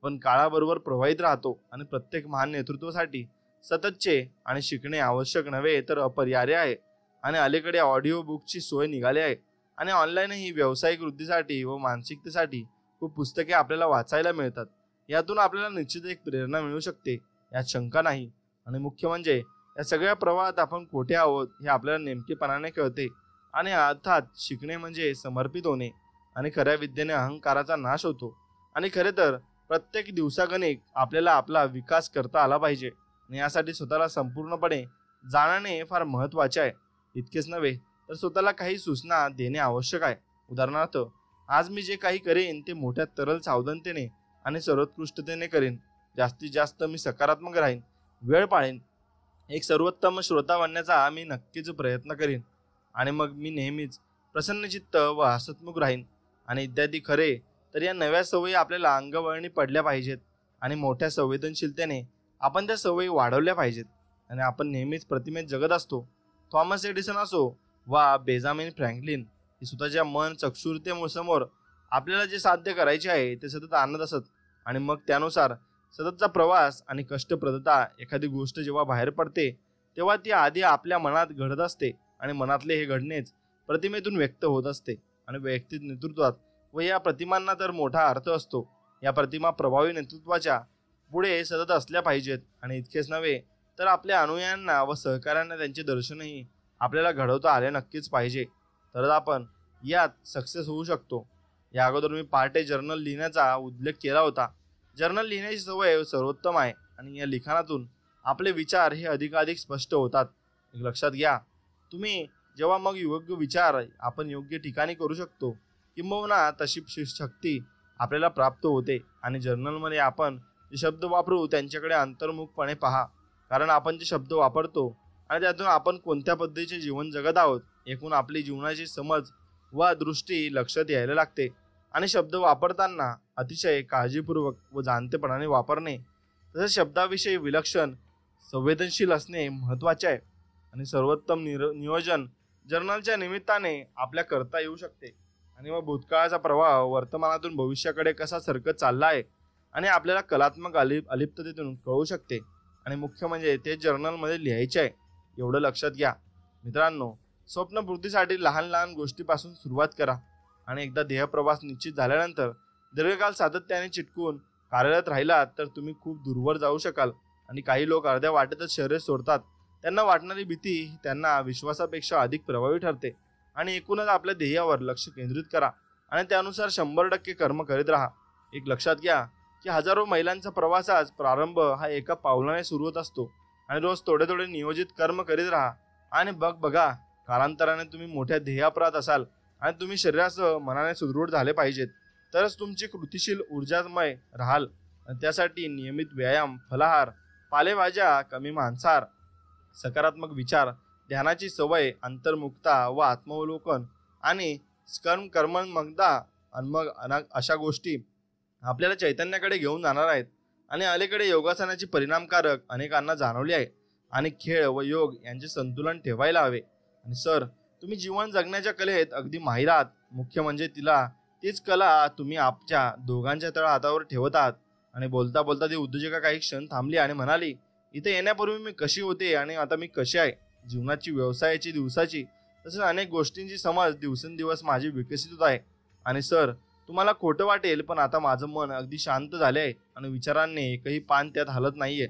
पण काळाबरोबर प्रवाहित राहतो. आणि प्रत्येक महान नेतृत्वासाठी सततचे आणि शिकणे आवश्यक नव्हे तर अपरिहार्य आहे. आणि अलीकडे ऑडिओ बुकची सोय निघाली आहे आणि ऑनलाईनही व्यावसायिक वृद्धीसाठी व मानसिकतेसाठी खूप पुस्तके आपल्याला वाचायला मिळतात. यातून आपल्याला निश्चित एक प्रेरणा मिळू शकते, यात शंका नाही. आणि मुख्य म्हणजे या सगळ्या प्रवाहात आपण कोठे आहोत हे आपल्याला नेमकेपणाने कळते. आणि अर्थात शिकणे म्हणजे समर्पित होणे आणि खऱ्या विद्येने अहंकाराचा नाश होतो. आणि खरे तर प्रत्येक दिवसागणिक आपल्याला आपला विकास करता आला पाहिजे आणि यासाठी स्वतःला संपूर्णपणे जाणणे फार महत्त्वाचे आहे. इतकेच नव्हे तर स्वतःला काही सूचना देणे आवश्यक आहे. उदाहरणार्थ, आज मी जे काही करेन ते मोठ्या तरल सावधानतेने आणि सर्वोत्कृष्टतेने करेन. जास्तीत जास्त मी सकारात्मक राहीन, वेळ पाळेन, एक सर्वोत्तम श्रोता बनण्याचा मी नक्कीच प्रयत्न करीन. आणि मग मी नेहमीच प्रसन्नचित्त व हसतमुख राहीन. आणि इत्यादी. खरे तर या नव्या सवयी आपल्याला अंगवळणी पडल्या पाहिजेत आणि मोठ्या संवेदनशीलतेने आपण त्या सवयी वाढवल्या पाहिजेत. आणि आपण नेहमीच प्रतिमेत जगत असतो. थॉमस एडिसन असो वा बेंजामिन फ्रँकलिन की स्वतःच्या मन चक्षुरतेसमोर आपल्याला जे साध्य करायचे आहे ते सतत आणत असत. आणि मग त्यानुसार सततचा प्रवास आणि कष्टप्रदता एखादी गोष्ट जेव्हा बाहेर पडते तेव्हा ती आधी आपल्या मनात घडत असते आणि मनातले हे घडणेच प्रतिमेतून व्यक्त होत असते. आणि वैयक्तिक नेतृत्वात व या प्रतिमांना तर मोठा अर्थ असतो. या प्रतिमा प्रभावी नेतृत्वाच्या पुढे सतत असल्या पाहिजेत. आणि इतकेच नव्हे तर आपल्या अनुयायांना व सहकाऱ्यांना त्यांचे दर्शनही आपल्याला घडवता आले नक्कीच पाहिजे, तरच आपण यात सक्सेस होऊ शकतो. या अगोदर मी पार्ट जर्नल लिहिण्याचा उल्लेख केला होता. जर्नल लिहिण्याची सवय सर्वोत्तम आहे आणि या लिखाणातून आपले विचार हे अधिकाधिक स्पष्ट होतात. एक लक्षात घ्या, तुम्ही जेव्हा मग योग्य विचार आपण योग्य ठिकाणी करू शकतो, किंबहुना तशी शक्ती आपल्याला प्राप्त होते. आणि जर्नलमध्ये आपण जे शब्द वापरू त्यांच्याकडे अंतर्मुखपणे पहा, कारण आपण जे शब्द वापरतो आणि त्यातून आपण कोणत्या पद्धतीचे जीवन जगत आहोत एकूण आपली जीवनाची समज व दृष्टी लक्षात यायला लागते. आणि शब्द वापरताना अतिशय काळजीपूर्वक व जाणतेपणाने वापरणे, तसेच शब्दाविषयी विलक्षण संवेदनशील असणे महत्त्वाचे आहे. आणि सर्वोत्तम नियोजन जर्नलच्या निमित्ताने आपल्या करता येऊ शकते. आणि मग भूतकाळाचा प्रवाह वर्तमानातून भविष्याकडे कसा सरकत चालला आहे आणि आपल्याला कलात्मक अलिप्ततेतून कळू शकते. आणि मुख्य म्हणजे ते जर्नलमध्ये लिहायचे आहे, एवढं लक्षात घ्या. मित्रांनो, स्वप्नपूर्तीसाठी लहान लहान गोष्टीपासून सुरुवात करा आणि एकदा ध्येयप्रवास निश्चित झाल्यानंतर दीर्घकाल सातत्याने चिटकून कार्यरत राहिलात तर तुम्ही खूप दूरवर जाऊ शकाल. आणि काही लोक अर्ध्या वाटेतच शर्यत सोडतात. त्यांना वाटणारी भीती ही त्यांना विश्वासापेक्षा अधिक प्रभावी ठरते. आणि एकूणच आपल्या ध्येयावर लक्ष केंद्रित करा आणि त्यानुसार 100% कर्म करीत राहा. एक लक्षात घ्या की हजारो मैलांचा प्रवासाचा प्रारंभ हा एका पावलाने सुरू होत असतो. आणि रोज थोडे थोडे नियोजित कर्म करीत राहा आणि बघा कालांतराने तुम्ही मोठ्या ध्येयापर्यंत असाल. आणि तुम्ही शरीरासह मनाने सुदृढ झाले पाहिजेत, तरच तुमची कृतिशील ऊर्जामय राहाल. आणि त्यासाठी नियमित व्यायाम, फलाहार, पालेभाज्या, कमी मांसाहार, सकारात्मक विचार, ध्यानाची सवय, अंतर्मुखता व आत्मावलोकन आणि कर्ममग्नता आणि मग अशा गोष्टी आपल्याला चैतन्याकडे घेऊन जाणार आहेत. आणि अलीकडे योगासनाची परिणामकारक अनेकांना जाणवली आहे. आणि खेळ व योग यांचे संतुलन ठेवायला हवे. आणि सर, तुम्ही जीवन जगण्याच्या कलेत अगदी माहीर आहात. मुख्य म्हणजे तीच कला तुम्ही आपल्या दोघांच्या तळहातावर ठेवत आहात. आणि बोलता बोलता ती उद्योजिका काही क्षण थांबली आणि म्हणाली, इथे येण्यापूर्वी मी कशी होते आणि आता मी कशी आहे. जीवनाची, व्यवसायाची, दिवसाची तसेच अनेक गोष्टींची समज दिवसेंदिवस माझी विकसित होत आहे. आणि सर, तुम्हाला खोटं वाटेल पण आता माझं मन अगदी शांत झाले आहे आणि विचारांनी एकही पान त्यात हलत नाहीये.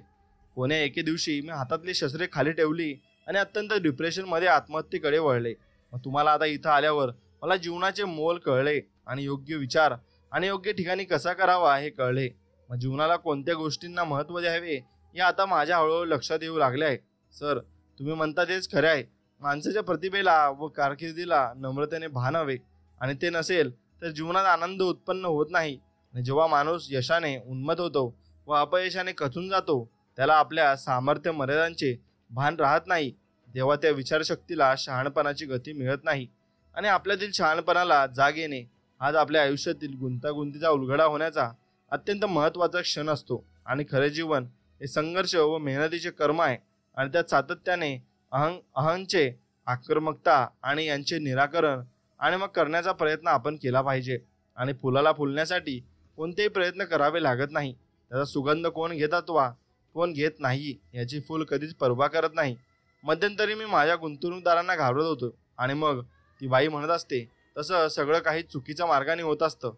कोण्या एके दिवशी मी हातातली शस्त्रे खाली ठेवली आणि अत्यंत डिप्रेशनमध्ये आत्महत्येकडे वळले. मग तुम्हाला आता इथं आल्यावर मला जीवनाचे मोल कळले आणि योग्य विचार आणि योग्य ठिकाणी कसा करावा हे कळले. मग जीवनाला कोणत्या गोष्टींना महत्त्व द्यावे हे आता माझ्या हळूहळू लक्षात येऊ लागले आहे. सर, तुम्ही म्हणता तेच खरे आहे. माणसाच्या प्रतिभेला व कारकिर्दीला नम्रतेने भान हवे आणि ते नसेल तर जीवनात आनंद उत्पन्न होत नाही. आणि जेव्हा माणूस यशाने उन्मत्त होतो व अपयशाने खचून जातो त्याला आपल्या सामर्थ्य मर्यादांचे भान राहत नाही, तेव्हा त्या विचारशक्तीला शहाणपणाची गती मिळत नाही. आणि आपल्यातील शहाणपणाला जाग येणे आज आपल्या आयुष्यातील गुंतागुंतीचा उलगडा होण्याचा अत्यंत महत्त्वाचा क्षण असतो. आणि खरे जीवन हे संघर्ष व मेहनतीचे कर्म आहे. आणि त्यात सातत्याने अहंचे आक्रमकता आणि यांचे निराकरण आणि मग करण्याचा प्रयत्न आपण केला पाहिजे. आणि फुलाला फुलण्यासाठी कोणतेही प्रयत्न करावे लागत नाही. त्याचा सुगंध कोण घेतात वा कोण घेत नाही याची फूल कधीच पर्वा करत नाही. मध्यंतरी मी माझ्या गुंतवणूकदारांना घाबरत होतो आणि मग ती बाई म्हणत असते तसं सगळं काही चुकीच्या मार्गाने होत असतं.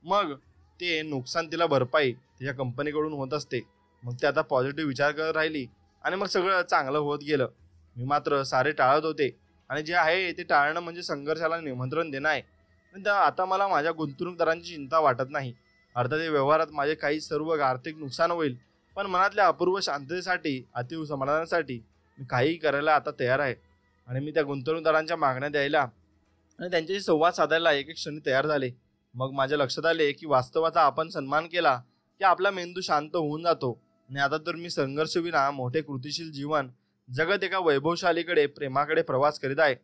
मग ते नुकसान तिला भरपाई तिच्या कंपनीकडून होत असते. मग ते आता पॉझिटिव्ह विचार करत राहिली आणि मग सगळं चांगलं होत गेलं. मी मात्र सारे टाळत होते आणि जे आहे ते टाळणं म्हणजे संघर्षाला निमंत्रण देणं आहे. पण आता मला माझ्या गुंतवणूकदारांची चिंता वाटत नाही. अर्थात या व्यवहारात माझे काही सर्व आर्थिक नुकसान होईल, पण मनातल्या अपूर्व शांततेसाठी, अतिव समाधानासाठी मी काहीही करायला आता तयार आहे. आणि मी त्या गुंतवणूकदारांच्या मागण्या द्यायला आणि त्यांच्याशी संवाद साधायला एक एक क्षणी तयार झाले. मग माझ्या लक्षात आले की वास्तवाचा आपण सन्मान केला की आपला मेंदू शांत होऊन जातो. आणि आता तर मी संघर्षविना मोठे कृतिशील जीवन जगत एका वैभवशालीकडे प्रेमाकडे प्रवास करीत आहे.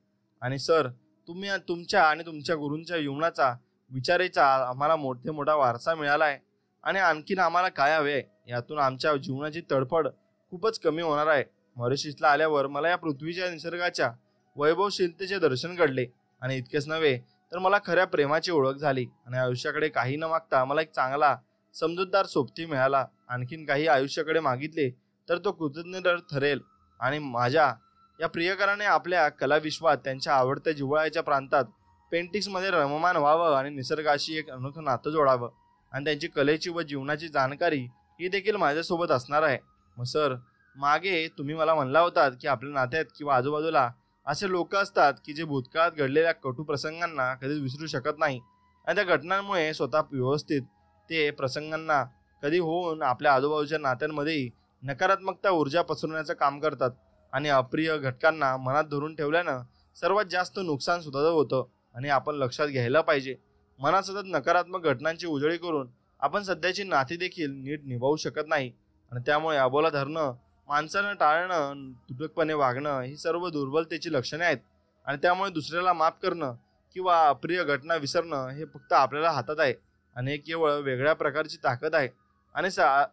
आणि सर, तुम्ही तुमच्या आणि तुमच्या गुरूंच्या जीवनाचा विचारायचा आम्हाला मोठा वारसा मिळाला आहे. आणि आणखीन आम्हाला काय हवे आहे यातून आमच्या जीवनाची तडफड खूपच कमी होणार आहे. मॉरिशसला आल्यावर मला या पृथ्वीच्या निसर्गाच्या वैभवशीलतेचे दर्शन घडले आणि इतकेच नव्हे तर मला खऱ्या प्रेमाची ओळख झाली आणि आयुष्याकडे काही न मागता मला एक चांगला समजूतदार सोबती मिळाला. आणखीन काही आयुष्याकडे मागितले तर तो कृतज्ञ ठरेल. आणि माझ्या या प्रियकराने आपल्या कलाविश्वात त्यांच्या आवडत्या जिव्हाळ्याच्या प्रांतात पेंटिंग्समध्ये रममाण व्हावं आणि निसर्गाशी एक अनोखं नातं जोडावं. आणि त्यांची कलेची व जीवनाची जाणकारी ही देखील माझ्यासोबत असणार आहे. मग सर, मागे तुम्ही मला म्हणला होतात की आपल्या नात्यात किंवा आजूबाजूला असे लोक असतात की जे भूतकाळात घडलेल्या कटू प्रसंगांना कधीच विसरू शकत नाही आणि त्या घटनांमुळे स्वतः व्यवस्थित ते प्रसंगांना कधी होऊन आपल्या आजूबाजूच्या नात्यांमध्येही नकारात्मकता ऊर्जा पसरवण्याचं काम करतात. आणि अप्रिय घटकांना मनात धरून ठेवल्यानं सर्वात जास्त नुकसान सुद्धा होतं. आणि आपण लक्षात घ्यायला पाहिजे, मनात सतत नकारात्मक घटनांची उजळी करून आपण सध्याची नाती देखील नीट निभावू शकत नाही. आणि त्यामुळे अबोला धरणं, माणसानं टाळणं, तुटकपणे वागणं ही सर्व दुर्बलतेची लक्षणे आहेत. आणि त्यामुळे दुसऱ्याला माफ करणं किंवा अप्रिय घटना विसरणं हे फक्त आपल्याला हातात आहे आणि हे केवळ वेगळ्या प्रकारची ताकद आहे. आणि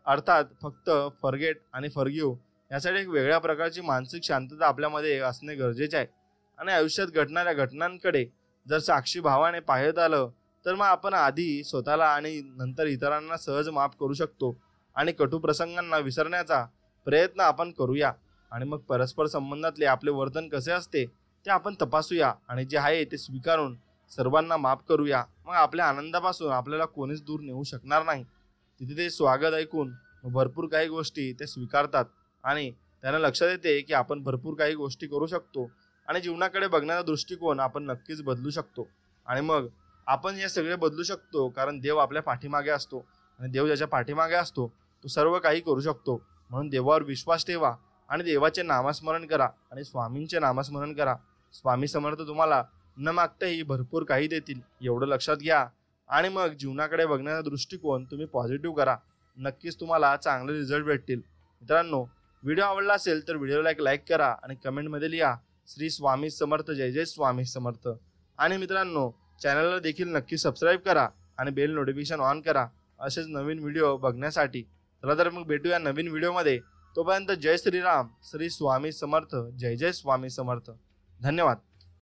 अर्थात फक्त फॉरगेट आणि फॉरगिव्ह यासाठी एक वेगळ्या प्रकारची मानसिक शांतता आपल्यामध्ये असणे गरजेचे आहे. आणि आयुष्यात घडणाऱ्या घटनांकडे जर साक्षी भावाने पाहत आलं तर मग आपण आधी स्वतःला आणि नंतर इतरांना सहज माफ करू शकतो. आणि कटू प्रसंगांना विसरण्याचा प्रयत्न आपण करूया. आणि मग परस्पर संबंधातले आपले वर्तन कसे असते ते आपण तपासूया आणि जे आहे ते स्वीकारून सर्वांना माफ करूया. मग आपल्या आनंदापासून आपल्याला कोणीच दूर नेऊ शकणार नाही. तिथे ते स्वागत ऐकून भरपूर काही गोष्टी ते स्वीकारतात आणि त्यांना लक्षात येते की आपण भरपूर काही गोष्टी करू शकतो आणि जीवनाकडे बघण्याचा दृष्टिकोन आपण नक्कीच बदलू शकतो. आणि मग आपण हे सगळे बदलू शकतो कारण देव आपल्या पाठीमागे असतो आणि देव ज्याच्या पाठीमागे असतो तो सर्व काही करू शकतो. म्हणून देवावर विश्वास ठेवा आणि देवाचे नामस्मरण करा आणि स्वामींचे नामस्मरण करा. स्वामी समर्थ तुम्हाला न मागताही भरपूर काही देतील, एवढं लक्षात घ्या. आणि मग जीवनाकडे बघण्याचा दृष्टिकोन तुम्ही पॉझिटिव्ह करा. नक्कीच तुम्हाला चांगले रिझल्ट भेटतील. मित्रांनो, व्हिडिओ आवडला असेल तर व्हिडिओला एक लाईक करा आणि कमेंटमध्ये लिहा श्री स्वामी समर्थ, जय जय स्वामी समर्थ. आणि मित्रांनो, चॅनलला देखील नक्की सबस्क्राईब करा आणि बेल नोटिफिकेशन ऑन करा असेच नवीन व्हिडिओ बघण्यासाठी. चला तर मग भेटूया नवीन व्हिडिओमध्ये. तोपर्यंत जय श्रीराम, श्री स्वामी समर्थ, जय जय स्वामी समर्थ. धन्यवाद.